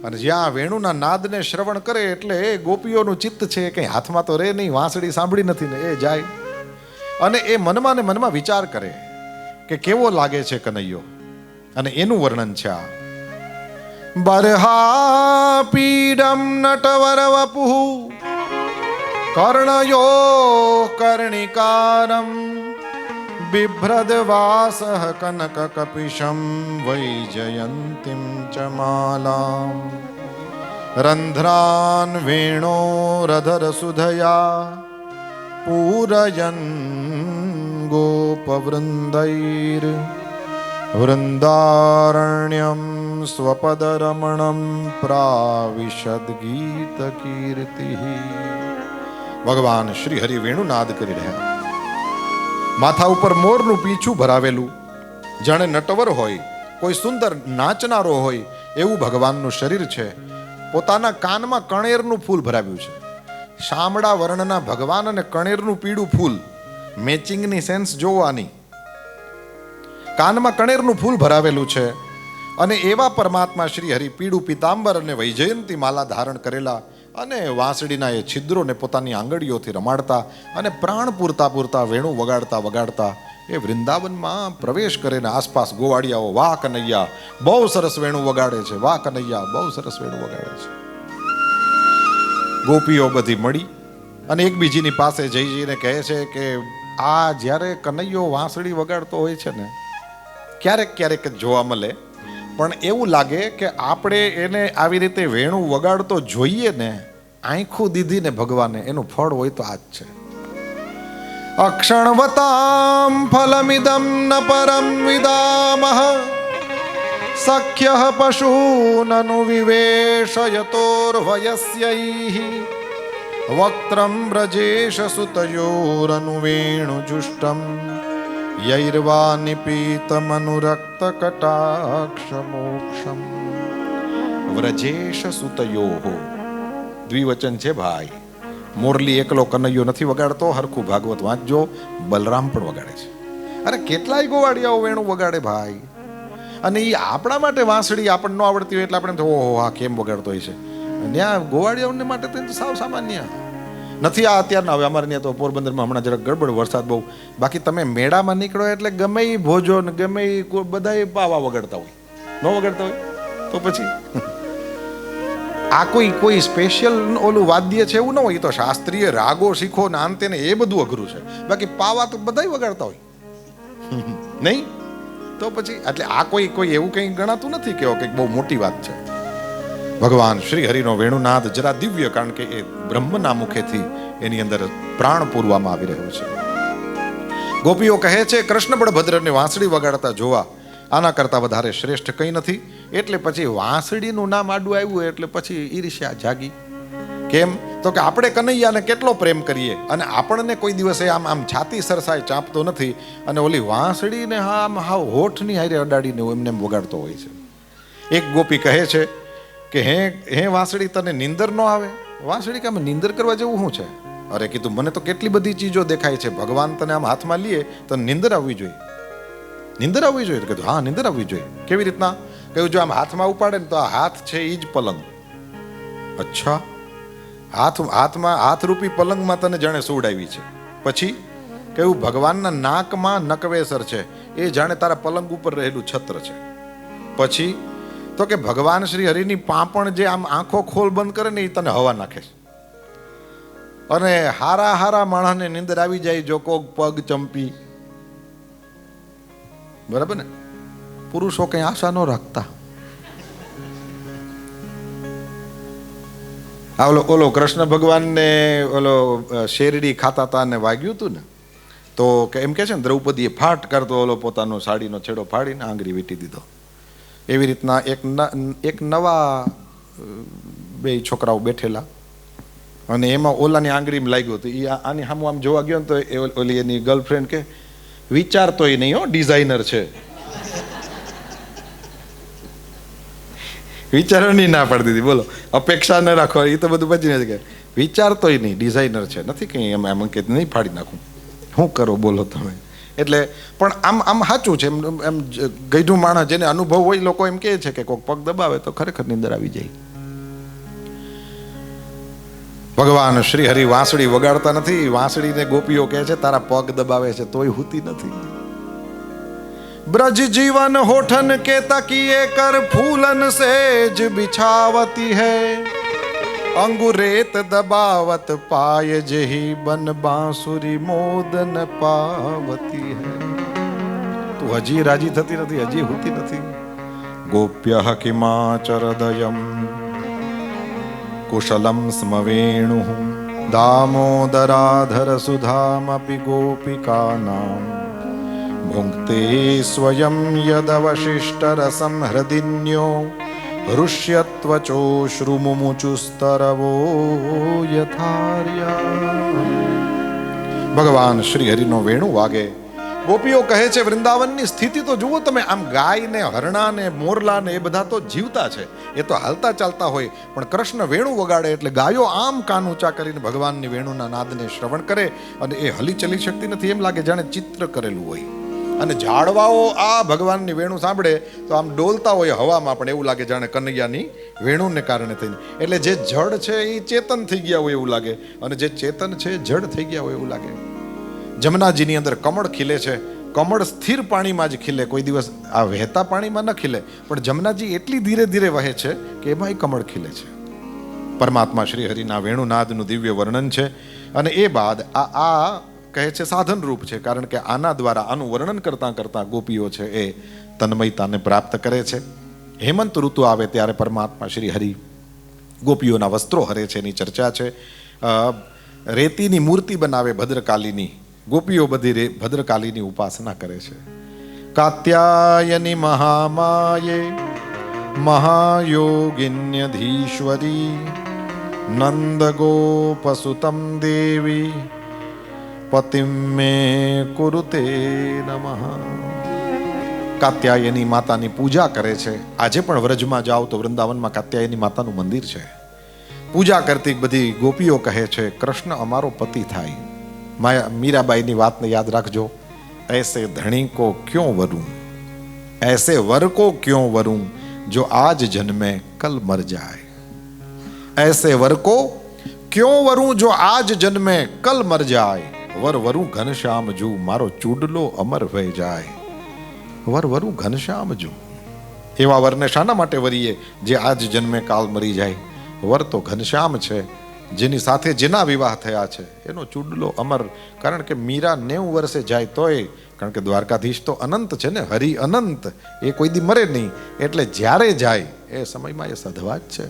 અને જ્યાં વેણુના નાદને શ્રવણ કરે એટલે એ ગોપીઓનું ચિત્ત છે કંઈ હાથમાં તો રે નહીં, વાંસળી સાંભળી નથી ને એ જાય અને એ મનમાં ને મનમાં વિચાર કરે કે કેવો લાગે છે કનૈયો. અને એનું વર્ણન છે આ. બરહા પીડમ નટવર વપુઃ કર્ણયો કર્ણિકારમ બિભ્રદવાસઃ કનક કપિશમ વૈજયંતીમ ચ માલામ રંધ્રાન વેણોરધર સુધયા પૂરયન ગોપવૃંદૈર વૃંદારણ્યમ સ્વપદરમણમ પ્રાવિશદ ગીત કીર્તિ. ભગવાન શ્રી હરિ વેણુનાદ કરી રહ્યા. માથા ઉપર મોરનું પીછું ભરાવેલું, જાણે નટવર હોય, કોઈ સુંદર નાચનારો હોય એવું ભગવાનનું શરીર છે. પોતાના કાનમાં કણેરનું ફૂલ ભરાવ્યું છે. શામળા વર્ણના ભગવાન અને કણેરનું પીળું ફૂલ, મેચિંગની સેન્સ જોવાની. કાનમાં કણેરનું ફૂલ ભરાવેલું છે અને એવા પરમાત્મા શ્રી હરિ પીળું પીતાંબર અને વૈજયંતી માલા ધારણ કરેલા અને વાંસળીના એ છિદ્રોને પોતાની આંગળીઓથી રમાડતા અને પ્રાણ પૂરતા પૂરતા વેણું વગાડતા વગાડતા એ વૃંદાવનમાં પ્રવેશ કરીને આસપાસ ગોવાળિયાઓ વાહ કનૈયા બહુ સરસ વેણું વગાડે છે, વાહ કનૈયા બહુ સરસ વેણું વગાડે છે. ગોપીઓ બધી મળી અને એકબીજીની પાસે જઈને કહે છે કે આ જ્યારે કનૈયો વાંસળી વગાડતો હોય છે ને, ક્યારેક ક્યારેક જ જોવા મળે, પણ એવું લાગે કે આપણે એને આવી રીતે વેણું વગાડતો જોઈએ ને, આંખું દીધી ને ભગવાને, એનું ફળ હોય તો આ જ છે. અક્ષણવતામ ફલમિદમ ન પરમ વિદામઃ સખ્યઃ પશૂનનુ વિવેશયતોર્વયસ્યૈઃ વક્ત્રમ વ્રજેશ સુતયોરનુ વેણુજુષ્ટમ યૈર્વા નિપીતમનુરક્ત કટાક્ષ મોક્ષમ. વ્રજેશ સુતયોઃ દ્વિવચન છે ભાઈ. મોરલી એકલો કનૈયો નથી વગાડતો, હરખું ભાગવત વાંચજો, બલરામ પણ વગાડે છે. અરે કેટલાય ગોવાળિયાઓ વેણું વગાડે ભાઈ. અને એ આપણા માટે વાંસળી આપણને ન આવડતી હોય એટલે આપણે ઓહો આ કેમ વગાડતો હોય છે. ત્યાં ગોવાળિયાઓને માટે તો સાવ સામાન્ય નથી. આ અત્યારના હવે અમારે ત્યાં તો પોરબંદરમાં હમણાં જરાક ગડબડ, વરસાદ બહુ. બાકી તમે મેળામાં નીકળો એટલે ગમે એ ભોજો ને ગમે એ બધા પાવા વગાડતા હોય, ન વગાડતા હોય તો પછી આ કોઈ સ્પેશિયલ ઓલું વાદ્ય છે એવું ન હોય. તો શાસ્ત્રીય રાગો શીખો ને અંતે ને એ બધું અઘરું છે. બાકી પાવા તો બધા વગાડતા હોય નહીં તો પછી એટલે આ કોઈ એવું કંઈ ગણાતું નથી કે કંઈક બહુ મોટી વાત છે. ભગવાન શ્રી હરિનો વેણુનાદ જરા દિવ્ય, કારણ કે એ બ્રહ્મના મુખેથી એની અંદર પ્રાણ પૂરવામાં આવી રહ્યો છે. ગોપીઓ કહે છે કૃષ્ણ બળભદ્રને વાંસળી વગાડતા જોવા આના કરતાં વધારે શ્રેષ્ઠ કંઈ નથી. એટલે પછી વાંસળીનું નામ આડું આવ્યું એટલે પછી ઈર્ષ્યા જાગી. કેમ તો કે આપણે કનૈયાને કેટલો પ્રેમ કરીએ અને આપણને કોઈ દિવસે આમ છાતી સરસાય ચાંપતો નથી, અને ઓલી વાંસળીને આમ હાવ હોઠની હારે અડાડીને એમને વગાડતો હોય છે. એક ગોપી કહે છે કે હે વાંસળી તને નીંદર ન આવે? વાંસળી કે આમ નીંદર કરવા જેવું શું છે? અરે કીધું મને તો કેટલી બધી ચીજો દેખાય છે, ભગવાન તને આમ હાથમાં લઈએ તો નીંદર આવવી જોઈએ. નીંદર આવવી જોઈએ? કીધું હા નીંદર આવવી જોઈએ. કેવી રીતના? કહ્યું જો આમ હાથમાં ઉપાડે ને તો આ હાથ છે એ જ પલંગ. અચ્છા, હાથરૂપી પલંગમાં તને જાણે સુવડાવી છે. પછી કહ્યું ભગવાનના નાકમાં નકવેસર છે, એ જાણે તારા પલંગ ઉપર રહેલું છત્ર છે. પછી તો કે ભગવાન શ્રી હરિની પાંપણ જે આમ આંખો ખોલ બંધ કરે ને એ તને હવા નાખે છે. અને હારા માણસને નીંદર આવી જાય જો કોક પગ ચંપી, બરાબર ને? પુરુષો કઈ આશા ન રાખતા. ઓલો કૃષ્ણ ભગવાનને ઓલો શેરડી ખાતા હતા ને વાગ્યું હતું ને, તો એમ કે છે ને દ્રૌપદીએ ફાટ કરતો ઓલો પોતાનો સાડીનો છેડો ફાડીને આંગળી વીંટી દીધો. એવી રીતના એક નવા બે છોકરાઓ બેઠેલા અને એમાં ઓલાની આંગળીમાં લાગ્યું હતું. એ આની સામું આમ જોવા ગયો ને તો ઓલી એની ગર્લફ્રેન્ડ કે વિચારતોય નહીં હો, ડિઝાઇનર છે. વિચારવાની ના પાડી દીધી. બોલો, અપેક્ષા ન રાખો, એ તો બધું બચી નથી. કે વિચારતોય નહીં, ડિઝાઇનર છે, નથી કંઈ એમ અંકેત નહીં ફાડી નાખું. શું કરો બોલો તમે? એટલે પણ આમ સાચું છે. એમ ગઈઢું માણસ જેને અનુભવ હોય, લોકો એમ કહે છે કે કોઈક પગ દબાવે તો ખરેખર નીંદર આવી જાય. ભગવાન શ્રી હરિ વાંસળી વગાડતા નથી. વાંસળીને ગોપીઓ કહે છે તારા પગ દબાવે છે તોય હુતી નથી. ब्रज जीवन होठन के तकिए कर फूलन सेज बिछावती है अंगुरेत दबावत पाय जही बन बांसुरी मोदन पावती है. તું હજી રાજી થતી નથી, હજી હોતી નથી. ગોપ્ય કિમાચરદયમ કુશલમ સ્મવેણુ દામોદરાધર સુધામપી ગોપિકાનામ ભુંક્તે સ્વયં યદવશિષ્ટરસં હૃદિન્યો ઋષ્યત્વચો શ્રુમુમુચુસ્તરવો યથાર્યા. ભગવાન શ્રી હરિનો વેણુ વાગે ગોપીઓ કહે છે વૃંદાવનની સ્થિતિ તો જુઓ તમે, આમ ગાય ને હરણા ને મોરલા ને એ બધા તો જીવતા છે, એ તો હાલતા ચાલતા હોય, પણ કૃષ્ણ વેણુ વગાડે એટલે ગાયો આમ કાન ઊંચા કરીને ભગવાનની વેણુના નાદને શ્રવણ કરે અને એ હલી ચલી શકતી નથી, એમ લાગે જાણે ચિત્ર કરેલું હોય. અને ઝાડવાઓ આ ભગવાનની વેણુ સાંભળે તો આમ ડોલતા હોય હવામાં, પણ એવું લાગે જાણે કનૈયાની વેણુને કારણે થઈને. એટલે જે જડ છે એ ચેતન થઈ ગયા હોય એવું લાગે, અને જે ચેતન છે જડ થઈ ગયા હોય એવું લાગે. જમનાજીની અંદર કમળ ખીલે છે. કમળ સ્થિર પાણીમાં જ ખીલે, કોઈ દિવસ આ વહેતા પાણીમાં ન ખીલે, પણ જમનાજી એટલી ધીરે ધીરે વહે છે કે એમાં કમળ ખીલે છે. પરમાત્મા શ્રી હરિના વેણુનાદનું દિવ્ય વર્ણન છે. અને એ બાદ આ કહે છે સાધન રૂપ છે, કારણ કે આના દ્વારા આનું વર્ણન કરતાં કરતાં ગોપીઓ છે એ તન્મયતાને પ્રાપ્ત કરે છે. હેમંત ઋતુ આવે ત્યારે પરમાત્મા શ્રી હરિ ગોપીઓના વસ્ત્રો હરે છે, એની ચર્ચા છે. રેતીની મૂર્તિ બનાવે ભદ્રકાલીની, ગોપીઓ બધી ભદ્રકાલીની ઉપાસના કરે છે. કાત્યાયની મહામાયે મહાયોગિન્યધીશ્વરી નંદ ગોપસુતમ દેવી પતિમ મે કુરુતે નમઃ. કાત્યાયની માતાની પૂજા કરે છે. આજે પણ વ્રજમાં જાઓ તો વૃંદાવનમાં કાત્યાયની માતાનું મંદિર છે. પૂજા કરતી બધી ગોપીઓ કહે છે કૃષ્ણ અમારો પતિ થાય. મીરાબાઈની વાતને યાદ રાખજો. ऐसे धनी को क्यों वरूं, ऐसे वर को क्यों वरूं जो आज जन्मे कल मर जाए. ऐसे वर को क्यों वरूं जो आज जन्मे कल मर जाए. वर वरू घनश्याम जू मारो चूडलो अमर वह જાય. વર વરુ ઘનશ્યામ જુ. એવા વરને શાના માટે વરીએ જે આજ જન્મે કાલ મરી જાય. વર તો ઘનશ્યામ છે, જેની સાથે જેના વિવાહ થયા છે એનો ચૂડલો અમર. કારણ કે મીરા 90 વર્ષે જાય તોય, કારણ કે દ્વારકાધીશ તો અનંત છે ને, હરિ અનંત, એ કોઈ દી મરે નહીં, એટલે જ્યારે જાય એ સમયમાં એ સધવા જ છે.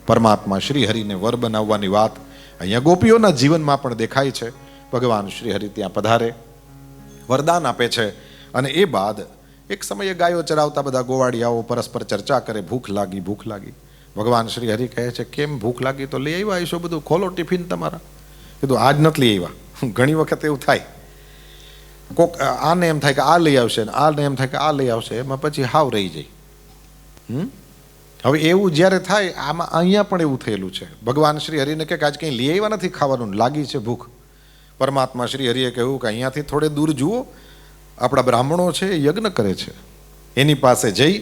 પરમાત્મા શ્રી હરિને વર બનાવવાની વાત અહીંયા ગોપીઓના જીવનમાં પણ દેખાય છે. ભગવાન શ્રી હરિ ત્યાં પધારે, વરદાન આપે છે. અને એ બાદ એક સમયે ગાયો ચરાવતા બધા ગોવાળિયાઓ પરસ્પર ચર્ચા કરે, ભૂખ લાગી ભૂખ લાગી. ભગવાન શ્રી હરિ કહે છે કેમ ભૂખ લાગી, તો લઈ આવ્યા હશો બધું, ખોલો ટિફિન તમારા. કીધું આજ નથી લઈ આવ્યા. ઘણી વખત એવું થાય, કોક આને એમ થાય કે આ લઈ આવશે ને આને એમ થાય કે આ લઈ આવશે, એમાં પછી હાવ રહી જાય. હવે એવું જ્યારે થાય, આમાં અહીંયા પણ એવું થયેલું છે. ભગવાન શ્રી હરિને કે આજ કંઈ લઈ આવ્યા નથી ખાવાનું, લાગી છે ભૂખ. પરમાત્મા શ્રી હરિએ કહ્યું કે અહીંયાથી થોડે દૂર જુઓ, આપણા બ્રાહ્મણો છે એ યજ્ઞ કરે છે, એની પાસે જઈ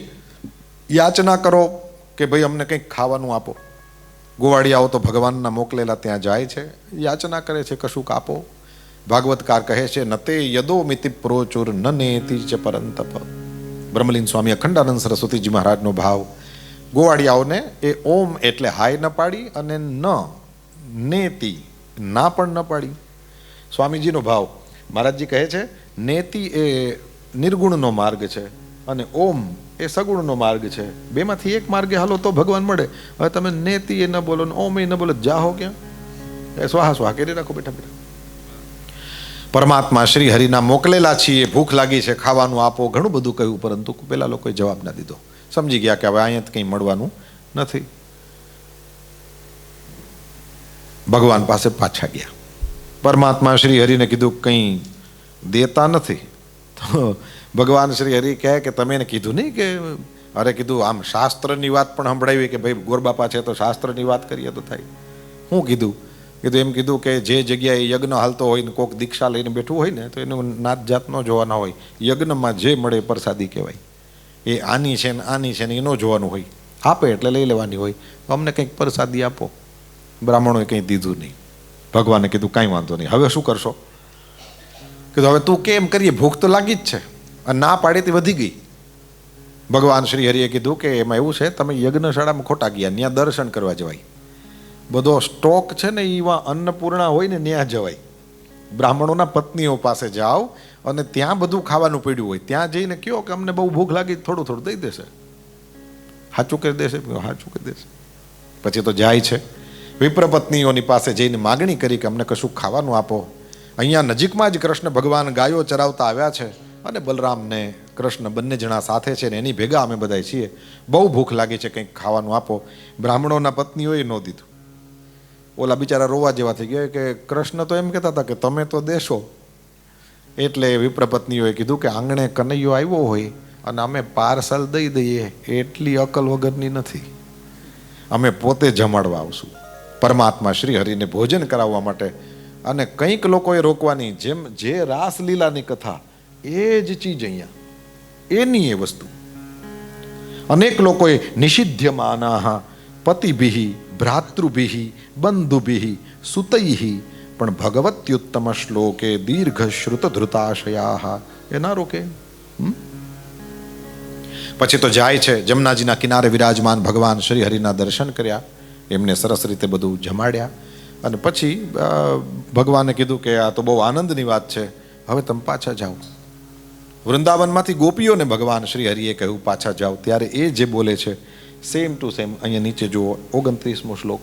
યાચના કરો કે ભાઈ અમને કંઈક ખાવાનું આપો. ગોવાળિયાઓ તો ભગવાનના મોકલેલા ત્યાં જાય છે, યાચના કરે છે કશુંક આપો. ભાગવતકાર કહે છે નતે યદો મિતિ પ્રોચુર ન નેતિ ચ પરંતપ. બ્રહ્મલીન સ્વામી અખંડાનંદ સરસ્વતીજી મહારાજનો ભાવ. ગોવાળિયાઓને એ ઓમ એટલે હાય ન પાડી, અને ન નેતિ ના પણ ન પાડી. સ્વામીજીનો ભાવ. મહારાજજી કહે છે નેતિ એ નિર્ગુણનો માર્ગ છે અને ઓમ એ સગુણનો માર્ગ છે. બેમાંથી એક માર્ગે હાલો તો ભગવાન મળે. હવે તમે નેતિ એ ન બોલો ને ઓમ એ ન બોલો, જાહો ક્યાં? એ સ્વાહા સ્વાહા કરી રાખો બેઠા બેઠા. પરમાત્મા શ્રી હરિના મોકલેલા છીએ, ભૂખ લાગી છે, ખાવાનું આપો, ઘણું બધું કહ્યું, પરંતુ પેલા લોકોએ જવાબ ના દીધો. સમજી ગયા કે હવે અહીંયા કંઈ મળવાનું નથી. ભગવાન પાસે પાછા ગયા. પરમાત્મા શ્રી હરિને કીધું કંઈ દેતા નથી. તો ભગવાન શ્રી હરિ કહે કે તમે એને કીધું નહીં કે, અરે કીધું આમ શાસ્ત્રની વાત પણ સંભળાવી કે ભાઈ ગોરબાપા છે તો શાસ્ત્રની વાત કરીએ તો થાય. હું કીધું એમ કીધું કે જે જગ્યાએ યજ્ઞ હાલતો હોય ને કોઈક દીક્ષા લઈને બેઠું હોય ને, તો એનું નાત જાત ન જોવાના હોય. યજ્ઞમાં જે મળે પ્રસાદી કહેવાય. એ આની છે ને આની છે ને એ ન જોવાનું હોય, આપે એટલે લઈ લેવાની હોય. અમને કંઈક પ્રસાદી આપો. બ્રાહ્મણોએ કંઈ દીધું નહીં. ભગવાને કીધું કાંઈ વાંધો નહીં, હવે શું કરશો? કીધું હવે તું કેમ કરીએ, ભૂખ તો લાગી જ છે. અને ના પાડી તે વધી ગઈ. ભગવાન શ્રી હરિએ કીધું કે એમાં એવું છે, તમે યજ્ઞશાળામાં ખોટા ગયા, ત્યાં દર્શન કરવા જવાય. બધો સ્ટોક છે ને એમાં અન્નપૂર્ણા હોય ને ત્યાં જવાય. બ્રાહ્મણોના પત્નીઓ પાસે જાઓ અને ત્યાં બધું ખાવાનું પડ્યું હોય, ત્યાં જઈને કહો કે અમને બહુ ભૂખ લાગી, થોડું થોડું દઈ દેશે. સાચું કરી દેશે, સાચું કરી દેશે. પછી તો જાય છે. વિપ્ર પત્નીઓની પાસે જઈને માગણી કરી કે અમને કશું ખાવાનું આપો. અહીંયા નજીકમાં જ કૃષ્ણ ભગવાન ગાયો ચરાવતા આવ્યા છે અને બલરામને કૃષ્ણ બંને જણા સાથે છે ને એની ભેગા અમે બધા છીએ. બહુ ભૂખ લાગી છે, કંઈક ખાવાનું આપો. બ્રાહ્મણોના પત્નીઓએ ન દીધું. ઓલા બિચારા રોવા જેવા થઈ ગયા કે કૃષ્ણ તો એમ કહેતા હતા કે તમે તો દેશો, એટલે વિપ્રપત્નીઓએ કીધું કે આંગણે કનૈયો આવ્યો હોય અને અમે પાર્સલ દઈ દઈએ એટલી અકલ વગરની નથી. અમે પોતે જમાડવા આવશું પરમાત્મા શ્રી હરિને ભોજન કરાવવા માટે. અને કંઈક લોકોએ રોકવાની, જેમ જે રાસલીલાની કથા એ જ ચીજ અહીંયા એની એ વસ્તુ. અનેક લોકોએ નિષિધ્યમાનાહ પતિભિઃ ભ્રાતૃભિઃ બંધુભિઃ સુતૈઃ પણ ભગવત્યુત્તમ શ્લોકે દીર્ઘ શ્રુત ધૃતાશયા એ ના રોકે. પછી તો જાય છે, જમનાજીના કિનારે વિરાજમાન ભગવાન શ્રી હરિના દર્શન કર્યા, એમને સરસ રીતે બધું જમાડ્યા. અને પછી ભગવાને કીધું કે આ તો બહુ આનંદની વાત છે, હવે તમે પાછા જાઓ. વૃંદાવનમાંથી ગોપીઓને ભગવાન શ્રી હરિએ કહ્યું પાછા જાઓ. ત્યારે એ જે બોલે છે સેમ ટુ સેમ અહીંયા નીચે જુઓ 29મો શ્લોક.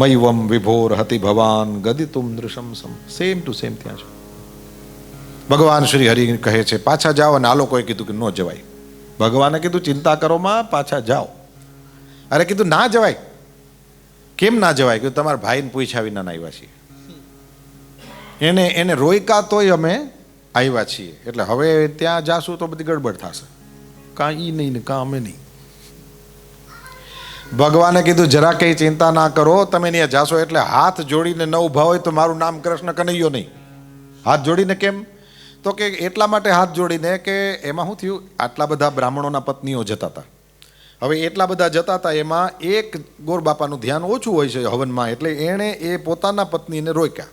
મયવમ વિભોર હતિ ભવાન ગદિતુમ નૃશંસમ. સેમ ટુ સેમ ત્યાં છે. ભગવાન શ્રી હરિ કહે છે પાછા જાઓ, અને આ લોકોએ કીધું કે ન જવાય. ભગવાને કીધું ચિંતા કરો માં, પાછા જાઓ. અરે કીધું ના જવાય. કેમ ના જવાય? કે તમારા ભાઈને પૂછ્યા વિના આવ્યા છીએ, એને રોયકા તોય અમે આવ્યા છીએ, એટલે હવે ત્યાં જાશું તો બધી ગડબડ થશે. કાં ઈ નહીં ને કાં અમે નહીં. ભગવાને કીધું જરા કઈ ચિંતા ના કરો, તમે ત્યાં જાશો એટલે હાથ જોડીને ન ઊભા હોય તો મારું નામ કૃષ્ણ કનૈયો નહીં. હાથ જોડીને કેમ? તો કે એટલા માટે હાથ જોડીને કે એમાં શું થયું, આટલા બધા બ્રાહ્મણોના પત્નીઓ જતા હતા. હવે એટલા બધા જતા હતા, એમાં એક ગોરબાપાનું ધ્યાન ઓછું હોય છે હવનમાં, એટલે એણે એ પોતાના પત્નીને રોક્યા,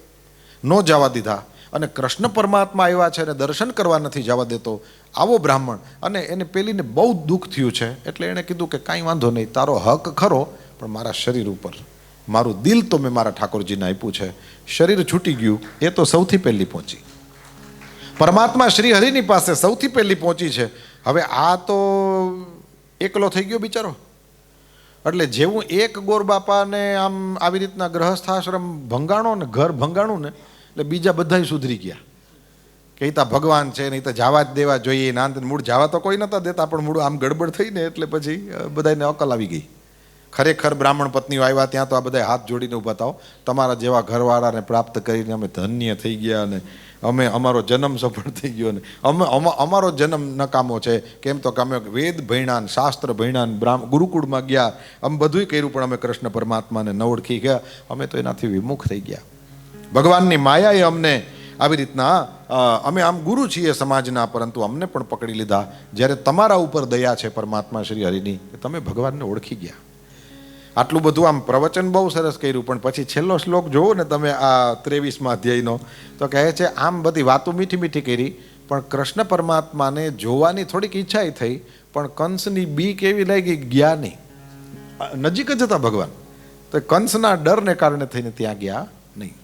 ન જવા દીધા. અને કૃષ્ણ પરમાત્મા આવ્યા છે અને દર્શન કરવા નથી જવા દેતો આવો બ્રાહ્મણ, અને એને પેલીને બહુ દુઃખ થયું છે. એટલે એણે કીધું કે કાંઈ વાંધો નહીં, તારો હક ખરો, પણ મારા શરીર ઉપર, મારું દિલ તો મેં મારા ઠાકોરજીને આપ્યું છે, શરીર છૂટી ગયું એ તો સૌથી પહેલી પહોંચી, પરમાત્મા શ્રી હરિની પાસે સૌથી પહેલી પહોંચી છે. હવે આ તો એકલો થઈ ગયો બિચારો. એટલે જેવું એક ગોરબાપાને આમ આવી રીતના ગ્રહસ્થાશ્રમ ભંગાણો ને, ઘર ભંગાણું ને, એટલે બીજા બધાય સુધરી ગયા કે તા ભગવાન છે નહીં તો જવા જ દેવા જોઈએ. નાંદ મૂળ જવા તો કોઈ નતા દેતા, પણ મૂળ આમ ગડબડ થઈ ને એટલે પછી બધાને અકલ આવી ગઈ. ખરેખર બ્રાહ્મણ પત્નીઓ આવ્યા ત્યાં તો આ બધા હાથ જોડીને ઊભા થાઓ, તમારા જેવા ઘરવાળાને પ્રાપ્ત કરીને અમે ધન્ય થઈ ગયા, અને અમે અમારો જન્મ સફળ થઈ ગયો, ને અમારો જન્મ નકામો છે. કેમ તો કે અમે વેદ ભણ્યા, શાસ્ત્ર ભણ્યા, ગુરુકુળમાં ગયા, અમે બધુંય કર્યું, પણ અમે કૃષ્ણ પરમાત્માને ન ઓળખી ગયા, અમે તો એનાથી વિમુખ થઈ ગયા. ભગવાનની માયાએ અમને આવી રીતના, અમે આમ ગુરુ છીએ સમાજના, પરંતુ અમને પણ પકડી લીધા. જ્યારે તમારા ઉપર દયા છે પરમાત્મા શ્રી હરિની, તમે ભગવાનને ઓળખી ગયા. આટલું બધું આમ પ્રવચન બહુ સરસ કર્યું, પણ પછી છેલ્લો શ્લોક જોવો ને તમે આ 23મા અધ્યાયનો, તો કહે છે આમ બધી વાતો મીઠી મીઠી કરી, પણ કૃષ્ણ પરમાત્માને જોવાની થોડીક ઈચ્છા થઈ, પણ કંસની બીક એવી લાગી, ગયા નહીં. નજીક જ હતા ભગવાન, તો કંસના ડરને કારણે થઈને ત્યાં ગયા નહીં.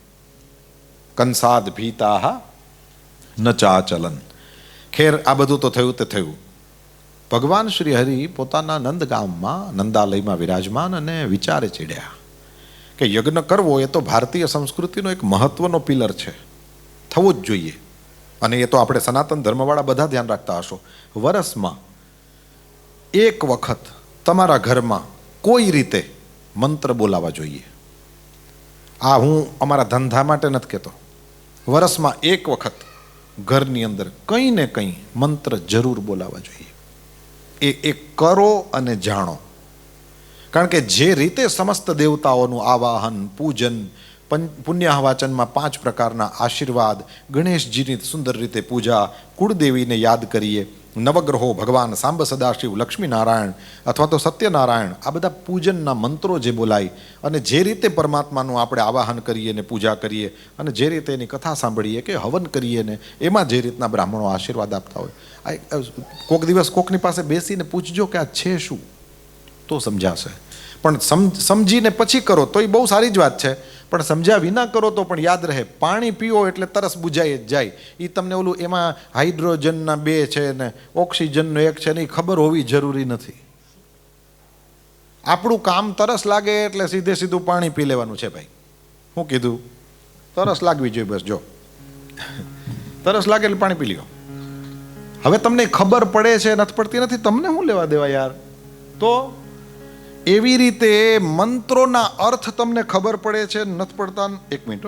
કંસાદ ભીતાહ ન ચાચલન. ખેર આ બધું તો થયું તે થયું. ભગવાન શ્રી હરિ પોતાના નંદગામમાં, નંદાલયમાં વિરાજમાન, અને વિચારે ચડ્યા કે યજ્ઞ કરવો એ તો ભારતીય સંસ્કૃતિનો એક મહત્વનો પિલર છે, થવો જ જોઈએ. અને એ તો આપણે સનાતન ધર્મવાળા બધા ધ્યાન રાખતા હશો. વરસમાં એક વખત તમારા ઘરમાં કોઈ રીતે મંત્ર બોલાવા જોઈએ. આ હું અમારા ધંધા માટે નથી કહેતો, વરસમાં એક વખત ઘરની અંદર કંઈ ને કંઈ મંત્ર જરૂર બોલાવા જોઈએ. એ કરો અને જાણો. કારણ કે જે રીતે સમસ્ત દેવતાઓનું આવાહન, પૂજન, પુણ્યાહવાચનમાં 5 પ્રકારના આશીર્વાદ, ગણેશજીની સુંદર રીતે પૂજા, કુળદેવીને યાદ કરીએ, નવગ્રહો, ભગવાન સાંબ સદાશિવ, લક્ષ્મીનારાયણ અથવા તો સત્યનારાયણ, આ બધા પૂજનના મંત્રો જે બોલાય, અને જે રીતે પરમાત્માનું આપણે આવાહન કરીએ ને પૂજા કરીએ, અને જે રીતે એની કથા સાંભળીએ કે હવન કરીએ ને, એમાં જે રીતના બ્રાહ્મણો આશીર્વાદ આપતા હોય, કોક દિવસ કોકની પાસે બેસીને પૂછજો કે આ છે શું, તો સમજાશે. પણ સમજીને પછી કરો તો એ બહુ સારી જ વાત છે, પણ સમજ્યા વિના કરો તો પણ યાદ રહે. પાણી પીવો એટલે તરસ બુજાઈ જ જાય. એ તમને ઓલું એમાં હાઇડ્રોજનના 2 છે ને ઓક્સિજનનો 1 છે ને એ ખબર હોવી જરૂરી નથી. આપણું કામ તરસ લાગે એટલે સીધું પાણી પી લેવાનું છે ભાઈ. શું કીધું? તરસ લાગવી જોઈએ બસ. જો તરસ લાગે એટલે પાણી પી લ્યો. હવે તમને ખબર પડે છે નથી પડતી નથી, તમને શું લેવા દેવા યાર. તો એવી રીતે મંત્રોના અર્થ તમને ખબર પડે છે નથી પડતા. 1 મિનિટ.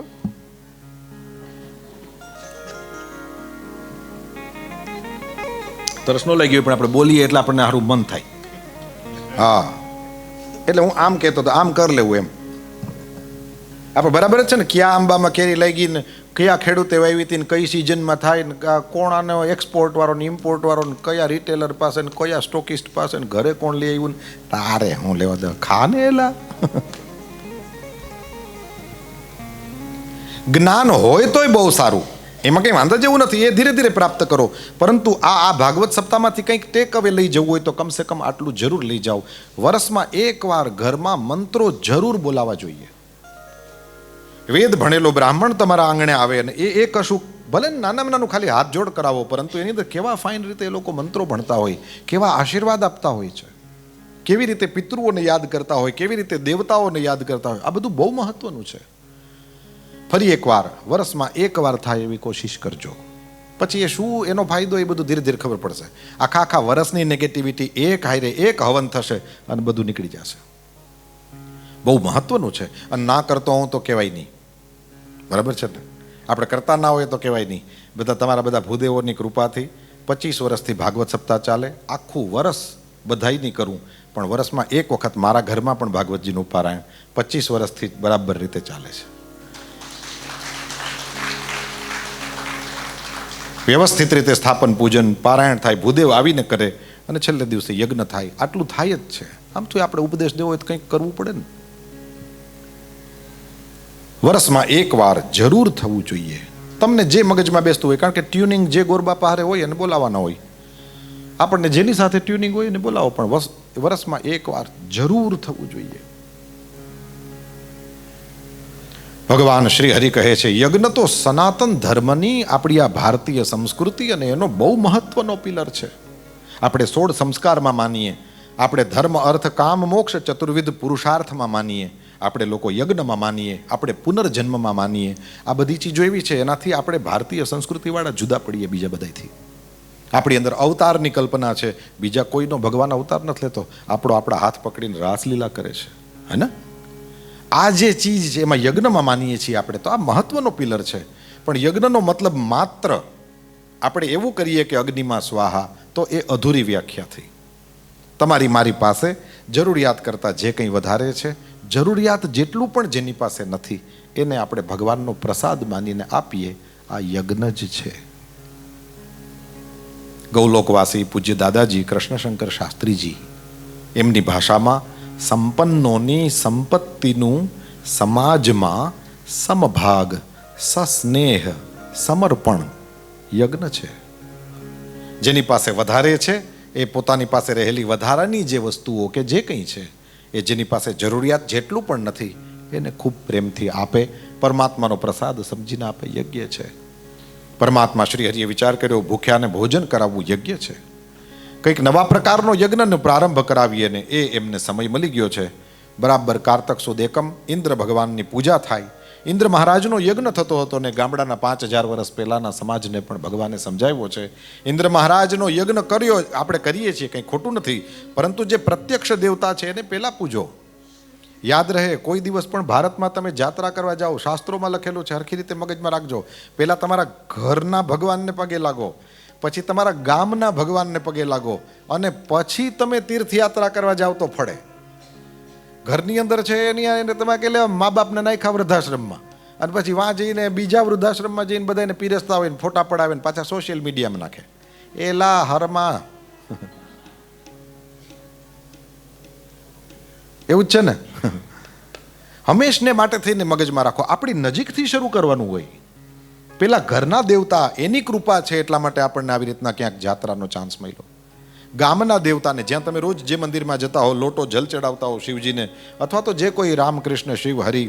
સરસ ન લાગ્યું પણ આપણે બોલીએ એટલે આપણને સારું મન થાય. હા, એટલે હું આમ કહેતો તો આમ કરી લેવું એમ. આપણે બરાબર જ છે ને, કયા આંબામાં કેરી લાગી ને કયા ખેડૂતે વાવી હતી ને કઈ સિઝનમાં થાય ને કોણ આનો એક્સપોર્ટ વાળો ને ઇમ્પોર્ટ વાળો ને કયા રિટેલર પાસે ને કયા સ્ટોકિસ્ટ પાસે ને ઘરે કોણ લઈ આવ્યું ને તારે હું લેવા દે, ખાને એલા. જ્ઞાન હોય તોય બહુ સારું, એમાં કંઈ વાંધો જેવું નથી, એ ધીરે ધીરે પ્રાપ્ત કરો. પરંતુ આ ભાગવત સપ્તાહમાંથી કંઈક ટેક અવે લઈ જવું હોય તો કમસે કમ આટલું જરૂર લઈ જાઓ. વર્ષમાં એકવાર ઘરમાં મંત્રો જરૂર બોલાવા જોઈએ. વેદ ભણેલો બ્રાહ્મણ તમારા આંગણે આવે અને એ કશું ભલે નાનામાં નાનું ખાલી હાથ જોડ કરાવો, પરંતુ એની અંદર કેવા ફાઇન રીતે એ લોકો મંત્રો ભણતા હોય, કેવા આશીર્વાદ આપતા હોય છે, કેવી રીતે પિતૃઓને યાદ કરતા હોય, કેવી રીતે દેવતાઓને યાદ કરતા હોય, આ બધું બહુ મહત્વનું છે. ફરી એકવાર વર્ષમાં એકવાર થાય એવી કોશિશ કરજો. પછી એ શું એનો ફાયદો એ બધું ધીરે ધીરે ખબર પડશે. આખા વર્ષની નેગેટિવિટી એક હારે એક હવન થશે અને બધું નીકળી જશે. બહુ મહત્વનું છે. અને ના કરતો હું તો કહેવાય નહીં, બરાબર છે ને? આપણે કરતા ના હોય તો કહેવાય નહીં. તમારા બધા ભૂદેવોની કૃપાથી 25 વર્ષથી ભાગવત સપ્તાહ ચાલે. આખું વર્ષ બધાયની કરું, પણ વર્ષમાં એક વખત મારા ઘરમાં પણ ભાગવતજીનું પારાયણ 25 વર્ષથી બરાબર રીતે ચાલે છે. વ્યવસ્થિત રીતે સ્થાપન પૂજન પારાયણ થાય, ભૂદેવ આવીને કરે અને છેલ્લે દિવસે યજ્ઞ થાય. આટલું થાય જ છે. આમ તો આપણે ઉપદેશ દેવો હોય તો કંઈક કરવું પડે ને. વર્ષમાં એકવાર જરૂર થવું જોઈએ. તમને જે મગજમાં બેસતું હોય, કારણ કે ટ્યુનિંગ જે ગોરબા પહારે હોય એને બોલાવાના હોય. આપણને જેની સાથે ટ્યુનિંગ હોય એને બોલાવો, પણ વર્ષમાં એકવાર જરૂર થવું જોઈએ. ભગવાન શ્રી હરિ કહે છે, યજ્ઞ તો સનાતન ધર્મની આપણી આ ભારતીય સંસ્કૃતિ અને એનો બહુ મહત્વનો પિલર છે. આપણે 16 સંસ્કારમાં માનીએ, આપણે ધર્મ અર્થ કામ મોક્ષ ચતુર્વિધ પુરુષાર્થમાં માનીએ, આપણે લોકો યજ્ઞમાં માનીએ, આપણે પુનર્જન્મમાં માનીએ. આ બધી ચીજો એવી છે, એનાથી આપણે ભારતીય સંસ્કૃતિવાળા જુદા પડીએ બીજા બધાથી. આપણી અંદર અવતારની કલ્પના છે, બીજા કોઈનો ભગવાન અવતાર નથી લેતો. આપણા હાથ પકડીને રાસલીલા કરે છે, હે ને? આ જે ચીજ છે એમાં યજ્ઞમાં માનીએ છીએ આપણે, તો આ મહત્વનો પિલર છે. પણ યજ્ઞનો મતલબ માત્ર આપણે એવું કરીએ કે અગ્નિમાં સ્વાહા, તો એ અધૂરી વ્યાખ્યા થઈ. તમારી મારી પાસે જરૂરિયાત કરતાં જે કંઈ વધારે છે, જરૂરિયાત જેટલું પણ જેની પાસે નથી, એને આપણે ભગવાનનો પ્રસાદ માનીને આપીએ. આ યજ્ઞ જ છે. ગૌલોકવાસી પૂજ્ય દાદાજી કૃષ્ણશંકર શાસ્ત્રીજી એમની ભાષામાં સંપન્નોની સંપત્તિનું સમાજમાં સમભાગ, સસ્નેહ, સમર્પણ યજ્ઞ છે. જેની પાસે વધારે છે એ પોતાની પાસે રહેલી વધારાની જે વસ્તુઓ કે જે કંઈ છે એ જેની પાસે જરૂરિયાત જેટલું પણ નથી એને ખૂબ પ્રેમથી આપે, પરમાત્માનો પ્રસાદ સમજીને આપે. યજ્ઞ છે. પરમાત્મા શ્રી હરિએ વિચાર કર્યો, ભૂખ્યાને ભોજન કરાવવું યજ્ઞ છે. કંઈક નવા પ્રકારનો યજ્ઞનો પ્રારંભ કરાવીએ ને એ એમને સમય મળી ગયો છે. બરાબર કારતક સુદ એકમ ઇન્દ્ર ભગવાનની પૂજા થાય. ઇન્દ્ર મહારાજનો યજ્ઞ થતો હતો ને ગામડાના 5000 વર્ષ પહેલાના સમાજને પણ ભગવાને સમજાવ્યો છે. ઇન્દ્ર મહારાજનો યજ્ઞ કર્યો, આપણે કરીએ છીએ, કંઈ ખોટું નથી, પરંતુ જે પ્રત્યક્ષ દેવતા છે એને પહેલા પૂજો. યાદ રહે, કોઈ દિવસ પણ ભારતમાં તમે જાત્રા કરવા જાઓ, શાસ્ત્રોમાં લખેલું છે, હરખી રીતે મગજમાં રાખજો. પહેલા તમારા ઘરના ભગવાનને પગે લાગો, પછી તમારા ગામના ભગવાનને પગે લાગો, અને પછી તમે તીર્થયાત્રા કરવા જાઓ તો ફળે. ઘરની અંદર છે એની તમે કે લેવા મા બાપને નાખ્યા વૃદ્ધાશ્રમમાં, અને પછી વાં જઈને બીજા વૃદ્ધાશ્રમમાં જઈને બધાને પીરસતા હોય ને ફોટા પડાવે ને પાછા સોશિયલ મીડિયામાં નાખે. એલા હરમાં એવું જ છે ને. હંમેશને માટે થઈને મગજમાં રાખો, આપણી નજીકથી શરૂ કરવાનું હોય. પેલા ઘરના દેવતા એની કૃપા છે એટલા માટે આપણને આવી રીતના ક્યાંક જાત્રાનો ચાન્સ મળ્યો. ગામના દેવતાને, જ્યાં તમે રોજ જે મંદિરમાં જતા હો, લોટો જલ ચડાવતા હો શિવજીને, અથવા તો જે કોઈ રામકૃષ્ણ શિવ હરિ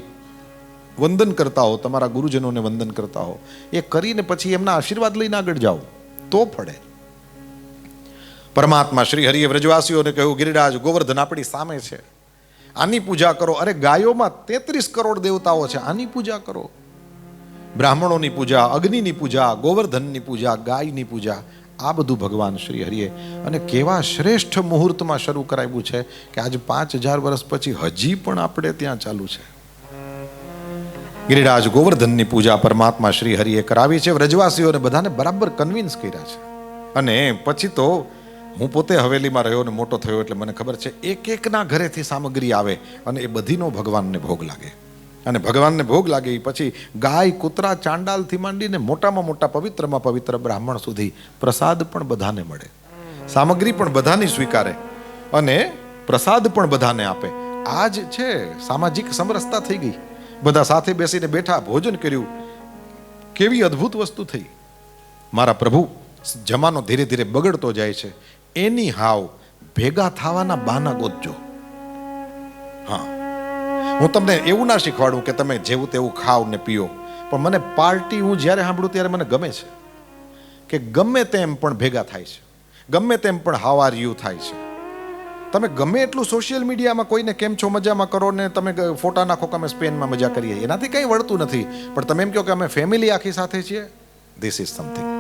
વંદન કરતા હો, તમારા ગુરુજનોને વંદન કરતા હો, એ કરીને પછી એમના આશીર્વાદ લઈને આગળ જાઓ તો ફળે. પરમાત્મા શ્રી હરિએ વ્રજવાસીઓને કહ્યું, ગિરિરાજ ગોવર્ધન આપણી સામે છે, આની પૂજા કરો. અરે ગાયોમાં 33 કરોડ દેવતાઓ છે, આની પૂજા કરો. બ્રાહ્મણોની પૂજા, અગ્નિની પૂજા, ગોવર્ધનની પૂજા, ગાયની પૂજા, આ બધું ભગવાન શ્રી હરિએ અને કેવા શ્રેષ્ઠ મુહૂર્તમાં શરૂ કરાવ્યું છે કે આજે 5000 વર્ષ પછી હજી પણ આપણે ત્યાં ચાલુ છે. ગિરિરાજ ગોવર્ધનની પૂજા પરમાત્મા શ્રી હરિએ કરાવી છે. વ્રજવાસીઓને બધાને બરાબર કન્વિન્સ કર્યા છે. અને પછી તો હું પોતે હવેલીમાં રહ્યો ને મોટો થયો એટલે મને ખબર છે એક એકના ઘરેથી સામગ્રી આવે અને એ બધીનો ભગવાનને ભોગ લાગે. અને ભગવાનને ભોગ લાગે એ પછી ગાય કૂતરા ચાંડાલથી માંડીને મોટામાં મોટા પવિત્રમાં પવિત્ર બ્રાહ્મણ સુધી પ્રસાદ પણ બધાને મળે, સામગ્રી પણ બધાની સ્વીકારે અને પ્રસાદ પણ બધાને આપે. આ જ છે સામાજિક સમરસતા થઈ ગઈ. બધા સાથે બેસીને બેઠા, ભોજન કર્યું. કેવી અદ્ભુત વસ્તુ થઈ. મારા પ્રભુ, જમાનો ધીરે ધીરે બગડતો જાય છે, એની હાવ ભેગા થવાના બાના ગોતજો. હા, હું તમને એવું ના શીખવાડું કે તમે જેવું તેવું ખાવ ને પીઓ, પણ મને પાર્ટી હું જ્યારે સાંભળું ત્યારે મને ગમે છે કે ગમે તેમ પણ ભેગા થાય છે, ગમે તેમ પણ હાવ આર યુ થાય છે. તમે ગમે એટલું સોશિયલ મીડિયામાં કોઈને કેમ છો મજામાં કરો ને તમે ફોટા નાખો કે અમે સ્પેનમાં મજા કરીએ, એનાથી કંઈ વળતું નથી. પણ તમે એમ કહો કે અમે ફેમિલી આખી સાથે છીએ, ધીસ ઇઝ સમથિંગ.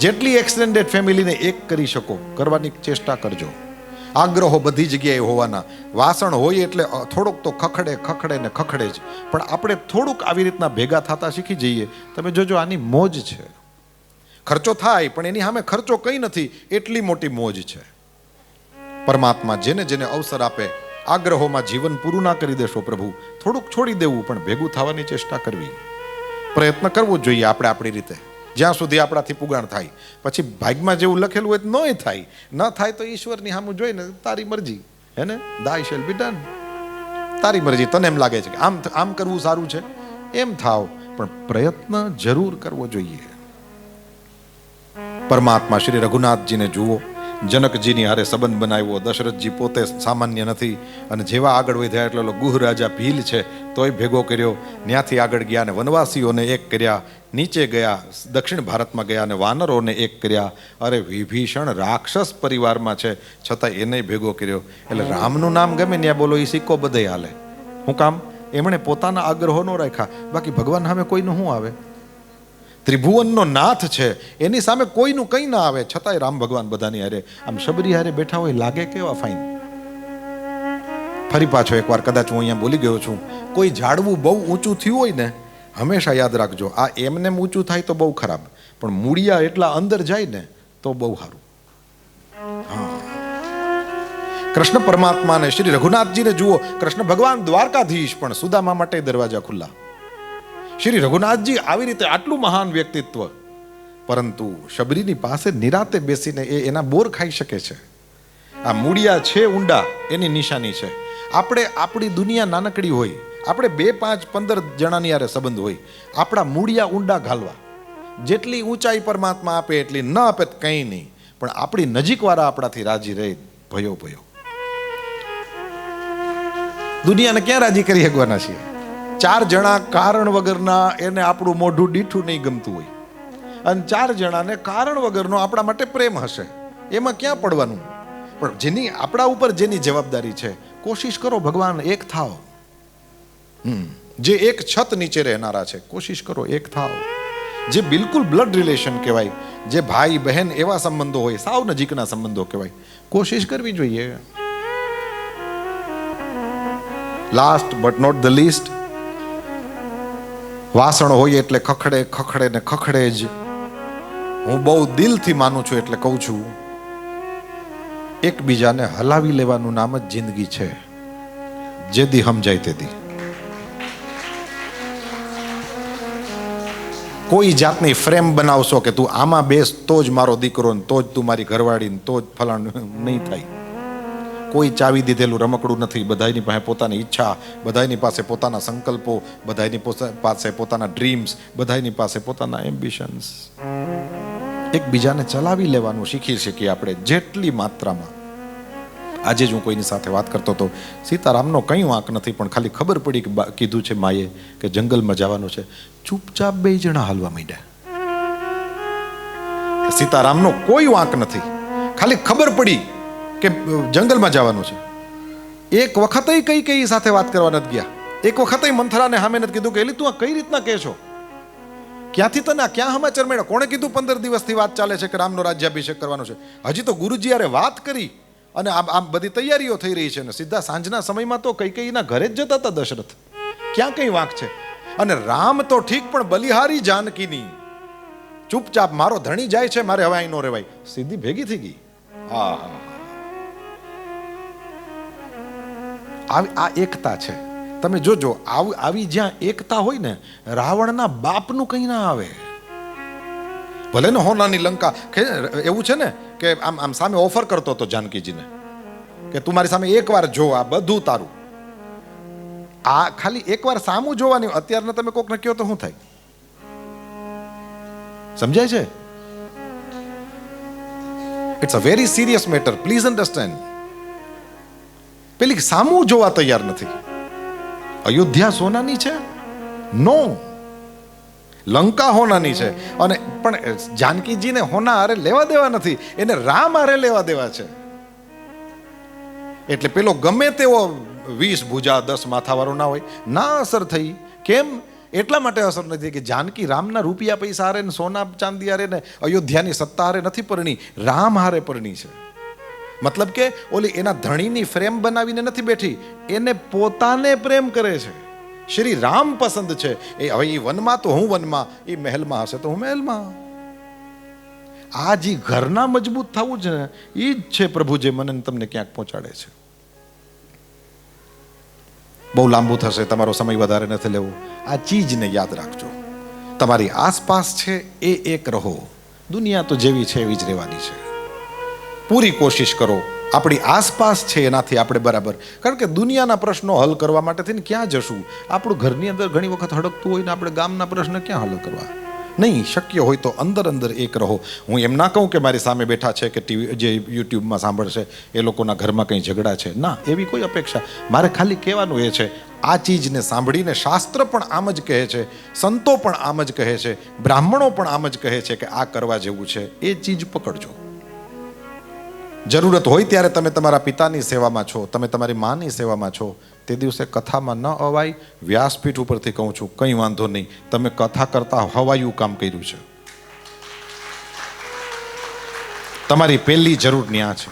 જેટલી એક્સટેન્ડેડ ફેમિલીને એક કરી શકો કરવાની ચેષ્ટા કરજો. આગ્રહો બધી જગ્યાએ હોવાના. વાસણ હોય એટલે થોડુંક તો ખખડે ખખડે ને ખખડે જ, પણ આપણે થોડુંક આવી રીતના ભેગા થતા શીખી જઈએ. તમે જોજો, આની મોજ છે. ખર્ચો થાય પણ એની સામે ખર્ચો કંઈ નથી, એટલી મોટી મોજ છે. પરમાત્મા જેને જેને અવસર આપે, આગ્રહોમાં જીવન પૂરું ના કરી દેશો પ્રભુ. થોડુંક છોડી દેવું પણ ભેગું થવાની ચેષ્ટા કરવી, પ્રયત્ન કરવો જોઈએ આપણે આપણી રીતે, જ્યાં સુધી આપણાથી પુગાણ થાય. પછી ભાગમાં જેવું લખેલું હોય તો નય થાય, ન થાય તો ઈશ્વરની સામું જોઈને તારી મરજી, હે ને, દાય શેલ બી ડન. તારી મરજી. તને એમ લાગે છે કે આમ કરવું સારું છે, એમ થાવ, પણ પ્રયત્ન જરૂર કરવો જોઈએ. પરમાત્મા શ્રી રઘુનાથજીને જુઓ, જનકજીની હારે સંબંધ બનાવ્યો. દશરથજી પોતે સામાન્ય નથી અને જેવા આગળ વધ્યા એટલે ગુહ રાજા ભીલ છે તોય ભેગો કર્યો. ત્યાંથી આગળ ગયા અને વનવાસીઓને એક કર્યા, નીચે ગયા દક્ષિણ ભારતમાં ગયા અને વાનરોને એક કર્યા. અરે વિભીષણ રાક્ષસ પરિવારમાં છે છતાં એને ભેગો કર્યો. એટલે રામનું નામ ગમે ત્યાં બોલો એ સિક્કો બધે હાલે. શું કામ? એમણે પોતાના આગ્રહો ન રાખ્યા. બાકી ભગવાન સામે કોઈનું શું આવે? ત્રિભુવનનો નાથ છે, એની સામે કોઈનું કંઈ ના આવે, છતાંય રામ ભગવાન બધાની હારે આમ શબરી હારે બેઠા હોય, લાગે કેવા ફાઇન. ફરી પાછો એકવાર કદાચ હું અહીંયા બોલી ગયો છું, કોઈ ઝાડવું બહુ ઊંચું થયું હોય ને, હંમેશા યાદ રાખજો, આ એમને ઊંચું થાય તો બહુ ખરાબ, પણ મૂળિયા એટલા અંદર જાય ને તો બહુ સારું. હા, કૃષ્ણ પરમાત્માને શ્રી રઘુનાથજીને જુઓ. કૃષ્ણ ભગવાન દ્વારકાધીશ, પણ સુદામા માટે દરવાજા ખુલ્લા. શ્રી રઘુનાથજી આવી રીતે આટલું મહાન વ્યક્તિત્વ, પરંતુ શબરીની પાસે નિરાતે બેસીને એના બોર ખાઈ શકે છે. આ મૂળિયા છે ઊંડા, એની નિશાની છે. આપણે આપણી દુનિયા નાનકડી હોય, આપણે 2, 5, 15 જણાની યારે સંબંધ હોય, આપણા મૂળિયા ઊંડા ઘાલવા. જેટલી ઊંચાઈ પરમાત્મા આપે એટલી, ન આપે તો કંઈ નહીં, પણ આપણી નજીકવાળા આપણાથી રાજી રહે, ભયો ભયો. દુનિયાને ક્યાં રાજી કરી શકવાના છીએ? 4 જણા કારણ વગરના, એને આપણું મોઢું દીઠું નહીં ગમતું હોય, અને 4 જણાને કારણ વગરનો આપણા માટે પ્રેમ હશે, એમાં ક્યાં પડવાનું? પણ જેની આપણા ઉપર જેની જવાબદારી છે, કોશિશ કરો ભગવાન એક થાવ. જે એક છત નીચે રહેનારા છે, કોશિશ કરો એક થાવ. જે બિલકુલ બ્લડ રિલેશન કહેવાય, જે ભાઈ બહેન એવા સંબંધો હોય, સાવ નજીકના સંબંધો કહેવાય, કોશિશ કરવી જોઈએ. Last but not the least, વાસણ હોય એટલે ખખડે ખખડે ને ખખડે જ. હું બહુ દિલથી માનું છું એટલે કહું છું, એકબીજાને હલાવી લેવાનું નામ જ જિંદગી છે. જે દી સમજાય તે દી. કોઈ જાતની ફ્રેમ બનાવશો કે તું આમાં બેસ તો જ મારો દીકરો, તો જ તું મારી ઘરવાળી, તો જ ફલાણ, નહીં થાય. કોઈ ચાવી દીધેલું રમકડું નથી. બધાની પાસે પોતાની ઈચ્છા, બધાની પાસે પોતાના સંકલ્પો, બધાની પાસે પોતાના ડ્રીમ્સ, બધાની પાસે પોતાના એમ્બિશન્સ. એકબીજાને ચલાવી લેવાનું શીખી શકીએ આપણે જેટલી માત્રામાં. આજે જ હું કોઈની સાથે વાત કરતો હતો, સીતારામનો કંઈ વાંક નથી, પણ ખાલી ખબર પડી કે કીધું છે માએ કે જંગલમાં જવાનું છે, ચૂપચાપ 2 જણા હાલવા માંડ્યા. સીતારામનો કોઈ વાંક નથી, ખાલી ખબર પડી કે જંગલમાં જવાનું છે. એક વખત કઈ સાથે વાત કરવા નથી ગયા. એક વખત મંથરાને સામે નથી કીધું કે એલી તું આ કઈ રીતના કહેશો, ક્યાંથી તને ક્યાં સમાચાર મળ્યા, કોણે કીધું 15 દિવસથી વાત ચાલે છે કે રામનો રાજ્યાભિષેક કરવાનો છે. હજી તો ગુરુજી યારે વાત કરી અને આમ બધી તૈયારીઓ થઈ રહી છે ને સીધા સાંજના સમયમાં તો કઈકઈના ઘરે જ જતા હતા દશરથ. ક્યાં કઈ વાંક છે? અને રામ તો ઠીક, પણ બલિહારી જાનકીની ચૂપચાપ મારો ધણી જાય છે, મારે હવે અહીં નો રહેવાય, સીધી ભેગી થઈ ગઈ. હા, આ એકતા છે. તમે જોજો, આવી જ્યાં એકતા હોય ને, રાવણના બાપનું કંઈ ના આવે. ભલે ને હોનાની લંકા, એવું છે ને કે આમ સામે ઓફર કરતો હતો જાનકીજીને કે તું મારી સામે એકવાર જો, આ બધું તારું. આ ખાલી એકવાર સામું જોવાની. અત્યારના તમે કોકને કહો તો શું થાય? સમજાય છે? It's a very serious matter, please understand. પેલી સામું જોવા તૈયાર નથી. અયોધ્યા સોનાની છે? નો. લંકા હોનાની છે. અને પણ જાનકીજીને હોના હારે લેવા દેવા નથી, એને રામ હારે લેવા દેવા છે. એટલે પેલો ગમે તેવો 20 ભુજા 10 માથાવાળો ના હોય, ના અસર થઈ. કેમ? એટલા માટે અસર નથી કે જાનકી રામના રૂપિયા પૈસા હારે ને સોના ચાંદી હારે ને અયોધ્યાની સત્તા હારે નથી પરણી, રામ હારે પરણી છે. મતલબ કે ઓલી એના ધણીની ફ્રેમ બનાવીને નથી બેઠી, એને પોતાને પ્રેમ કરે છે. શ્રી રામ પસંદ છે. એ હવે એ વનમાં તો હું વનમાં, એ મહેલમાં હશે તો હું મહેલમાં. આ જે ઘરના મજબૂત થવું છે ને, એ જ છે પ્રભુ જે મને તમને ક્યાંક પહોંચાડે છે. બહુ લાંબુ થશે, તમારો સમય વધારે નથી લેવો. આ ચીજને યાદ રાખજો. તમારી આસપાસ છે એ એક રહો. દુનિયા તો જેવી છે એવી જ રહેવાની છે. પૂરી કોશિશ કરો આપણી આસપાસ છે એનાથી આપણે બરાબર. કારણ કે દુનિયાના પ્રશ્નો હલ કરવા માટે થઈને ક્યાં જશું? આપણું ઘરની અંદર ઘણી વખત હડકતું હોય ને આપણે ગામના પ્રશ્ન ક્યાં હલ કરવા? નહીં, શક્ય હોય તો અંદર એક રહો. હું એમ ના કહું કે મારી સામે બેઠા છે કે ટીવી જે યુટ્યુબમાં સાંભળશે એ લોકોના ઘરમાં કંઈ ઝઘડા છે, ના, એવી કોઈ અપેક્ષા. મારે ખાલી કહેવાનું એ છે, આ ચીજને સાંભળીને શાસ્ત્ર પણ આમ જ કહે છે, સંતો પણ આમ જ કહે છે, બ્રાહ્મણો પણ આમ જ કહે છે કે આ કરવા જેવું છે. એ ચીજ પકડજો. જરૂરત હોય ત્યારે તમે તમારા પિતાની સેવામાં છો, તમે તમારી માની સેવામાં છો, તે દિવસે કથામાં ન અવાય. વ્યાસપીઠ ઉપરથી કહું છું, કંઈ વાંધો નહીં, તમે કથા કરતા હવાયું કામ કર્યું છે. તમારી પહેલી જરૂર ન્યા છે.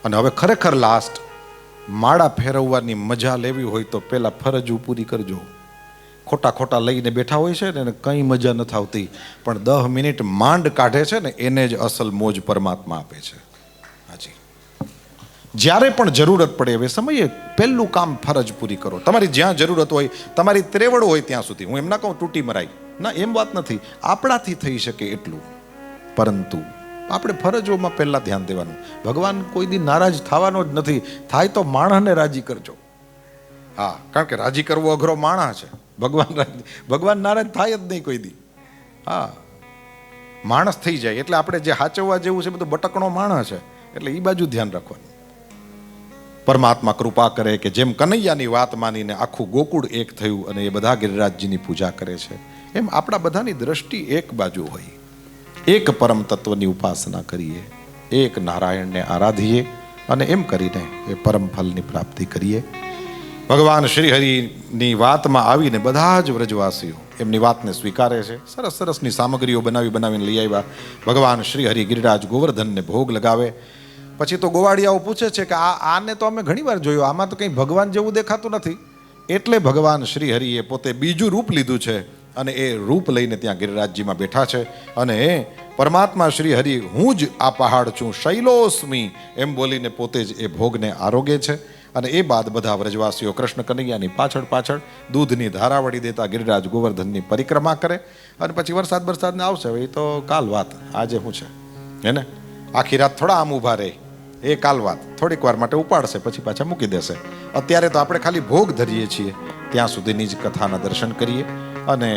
અને હવે ખરેખર લાસ્ટ, માળા ફેરવવાની મજા લેવી હોય તો પહેલા ફરજો પૂરી કરજો. ખોટા લઈને બેઠા હોય છે ને, કંઈ મજા નથી આવતી, પણ 10 મિનિટ માંડ કાઢે છે ને, એને જ અસલ મોજ પરમાત્મા આપે છે. હાજી, જ્યારે પણ જરૂરત પડે હવે સમયે પહેલું કામ ફરજ પૂરી કરો. તમારી જ્યાં જરૂરત હોય, તમારી ત્રેવડ હોય ત્યાં સુધી. હું એમ ના કહું તૂટી મરાય, ના, એમ વાત નથી. આપણાથી થઈ શકે એટલું, પરંતુ આપણે ફરજોમાં પહેલા ધ્યાન દેવાનું. ભગવાન કોઈ દી નારાજ થવાનો જ નથી. થાય તો માણસને રાજી કરજો. હા, કારણ કે રાજી કરવો અઘરો માણસ છે. ભગવાન નારાજ થાય જ નહીં કોઈ દી. હા, માણસ થઈ જાય એટલે આપણે જે હાચવવા જેવું છે બધું બટકણો માણસ છે, એટલે એ બાજુ ધ્યાન રાખવાનું. પરમાત્મા કૃપા કરે કે જેમ કનૈયાની વાત માનીને આખું ગોકુળ એક થયું અને એ બધા ગિરિરાજજીની પૂજા કરે છે, એમ આપણા બધાની દ્રષ્ટિ એક બાજુ હોય. એક પરમ તત્વની ઉપાસના કરીએ, એક નારાયણને આરાધીએ અને એમ કરીને એ પરમ ફલની પ્રાપ્તિ કરીએ. ભગવાન શ્રી હરિની વાતમાં આવીને બધા જ વ્રજવાસીઓ એમની વાતને સ્વીકારે છે. સરસની સામગ્રીઓ બનાવીને લઈ આવ્યા. ભગવાન શ્રી હરિ ગિરિરાજ ગોવર્ધનને ભોગ લગાવે. પછી તો ગોવાળિયાઓ પૂછે છે કે આને તો અમે ઘણી વાર જોયો, આમાં તો કંઈ ભગવાન જેવું દેખાતું નથી. એટલે ભગવાન શ્રી હરિએ પોતે બીજું રૂપ લીધું છે અને એ રૂપ લઈને ત્યાં ગિરિરાજજીમાં બેઠા છે. અને એ પરમાત્મા શ્રી હરિ, હું જ આ પહાડ છું, શૈલોસ્મી, એમ બોલીને પોતે જ એ ભોગને આરોગે છે. અને એ બાદ બધા વ્રજવાસીઓ કૃષ્ણ કનૈયાની પાછળ દૂધની ધારા વળી દેતા ગિરિરાજ ગોવર્ધનની પરિક્રમા કરે. અને પછી વરસાદને આવશે, એ તો કાલ વાત. આજે શું છે હે ને, આખી રાત થોડા આમ ઊભા રહે, એ કાલ વાત. થોડીક વાર માટે ઉપાડશે, પછી પાછા મૂકી દેશે. અત્યારે તો આપણે ખાલી ભોગ ધરીએ છીએ, ત્યાં સુધીની જ કથાના દર્શન કરીએ અને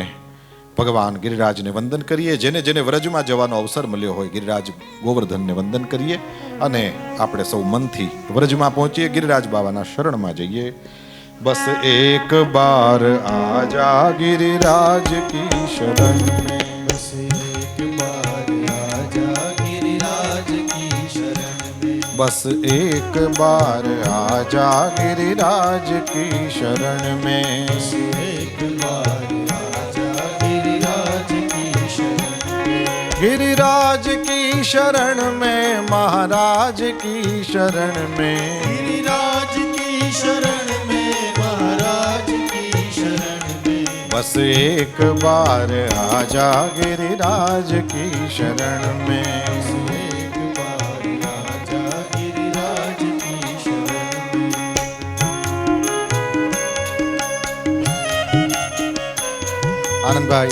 ભગવાન ગિરિરાજને વંદન કરીએ. જેને વ્રજમાં જવાનો અવસર મળ્યો હોય, ગિરિરાજ ગોવર્ધનને વંદન કરીએ અને આપણે સૌ મનથી વ્રજમાં પહોંચીએ, ગિરિરાજ બાબાના શરણમાં જઈએ. બસ એક બાર આજા ગિરિરાજ કી શરણ મેં, બસ એક બાર આજા ગિરિરાજ કી શરણ મેં, બસ એક બાર આજા ગિરિરાજ કી શરણ મેં, એક બાર આજા ગિરિરાજ કી શરણ મેં, गिरिराज की शरण में, महाराज की शरण में, गिरिराज की शरण में, महाराज की शरण में, बस बस एक बार आजा गिरिराज की शरण में। एक बार आजा गिरिराज की शरण में। आनंद भाई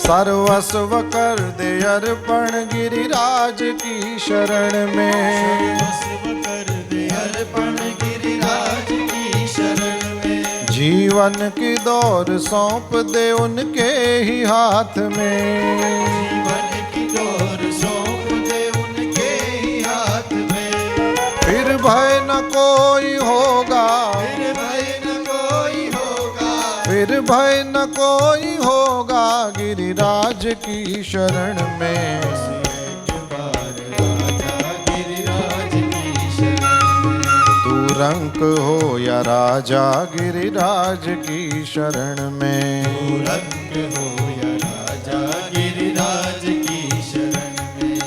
सर्वस्व कर दे अर्पण गिरिराज की शरण में। सर्वस्व कर दे अर्पण गिरिराज की शरण में। जीवन की दौर सौंप दे उनके ही हाथ में। जीवन की दौर सौंप दे उनके ही हाथ में। फिर भय न कोई होगा, फिर भय न कोई होगा। फिर भय न कोई होगा गिरिराज की शरण में। एक बार आजा गिरिराज की शरण में। तू रंक हो या राजा गिरिराज की शरण में। रंग हो या राजा गिरिराज की शरण में।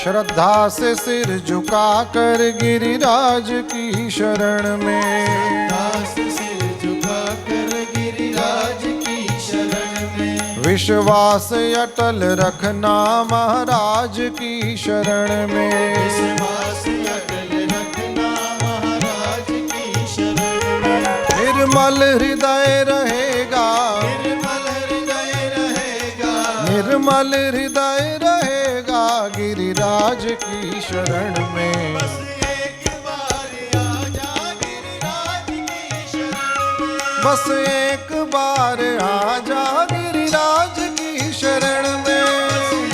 श्रद्धा से सिर झुका कर गिरिराज की शरण में। दास सिर झुका कर गिरिराज की शरण में। विश्वास अटल रखना महाराज की शरण में। विश्वास अटल रखना महाराज की शरण में। निर्मल हृदय रहेगा, निर्मल हृदय रहेगा। निर्मल हृदय रहेगा गिरिराज की शरण में। बस एक बार आजा गिरिराज की शरण में। बस एक बार आजा गिरिराज की शरण में।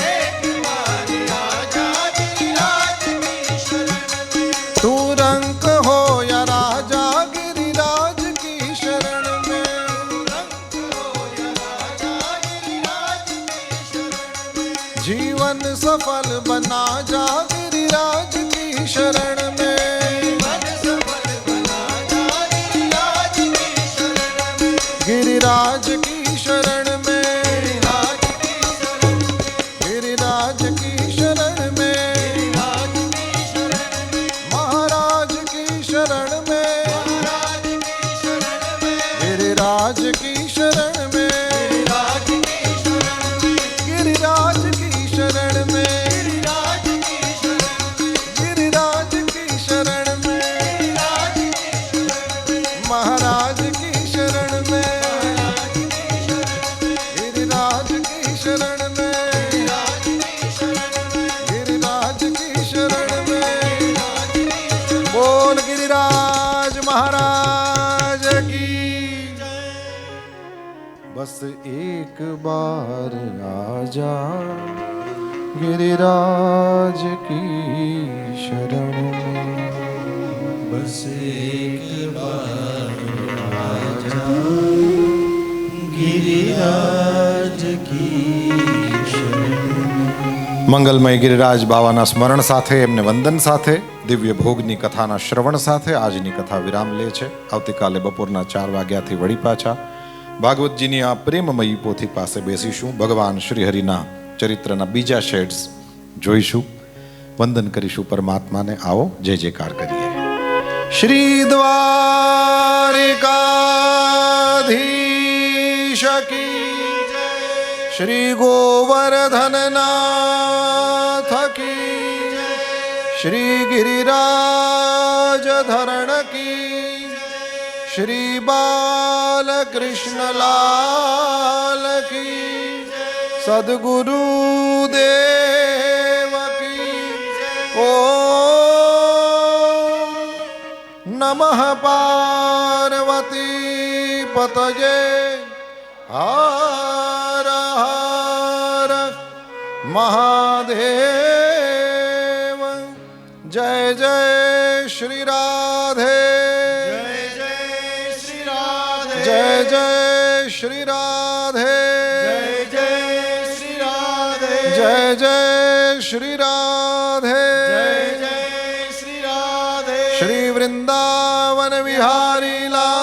एक बार आजा गिरिराज की शरण में। तू रंक हो या राजा गिरिराज की शरण में। रंग हो या राजा गिरिराज की शरण में। जीवन सफल बना जा गिरिराज की शरण में। मन सफल बना जा गिरिराज की शरण में। गिरिराज की शरण में। गिरिराज की शरण में। गिरिराज की शरण में। गिरिराज की शरण में। महाराज की शरण में। महाराज की शरण में। गिरिराज की शरण में। गिरिराज की शरण में। गिरिराज की शरण में। गिरिराज की शरण में। गिरिराज की शरण में। गिरिराज की शरण में। महाराज की शरण में। गिरिराज की शरण में। गिरिराज की शरण में। गिरिराज की शरण में। बोल गिरिराज महाराज की। बस एक बार आजा गिरिराज की शरण में। बस एक बार आजा गिरिराज की शरण में। મંગલમય ગિરિરાજ બાવાના સ્મરણ સાથે, એમને વંદન સાથે, દિવ્ય ભોગની કથાના શ્રવણ સાથે આજની કથા વિરામ લે છે. આવતીકાલે બપોરના 4 વાગ્યાથી વળી પાછા ભાગવતજીની આ પ્રેમમયી પોથી પાસે બેસીશું. ભગવાન શ્રી હરિના ચરિત્રના બીજા શેડ્સ જોઈશું. વંદન કરીશું પરમાત્માને. આવો જય જયકાર કરીએ. શ્રી દ્વારિકાધીશ કી જય. શ્રી ગોવર્ધનનાથ કી જય. શ્રી ગિરિરાજ ધરણ કી જય. શ્રી બાલકૃષ્ણ લાલ કી જય. સદગુરુ દેવ નમઃ પાર્વતી પતજે હર હર મહાદેવ જય જય શ્રી રાધે જય શ્રી રાધે જય જય શ્રી રાધે જય શ્રી રાધે જય જય શ્રી રાધે જય શ્રી રાધે શ્રી વૃંદાવન વિહારી લાલ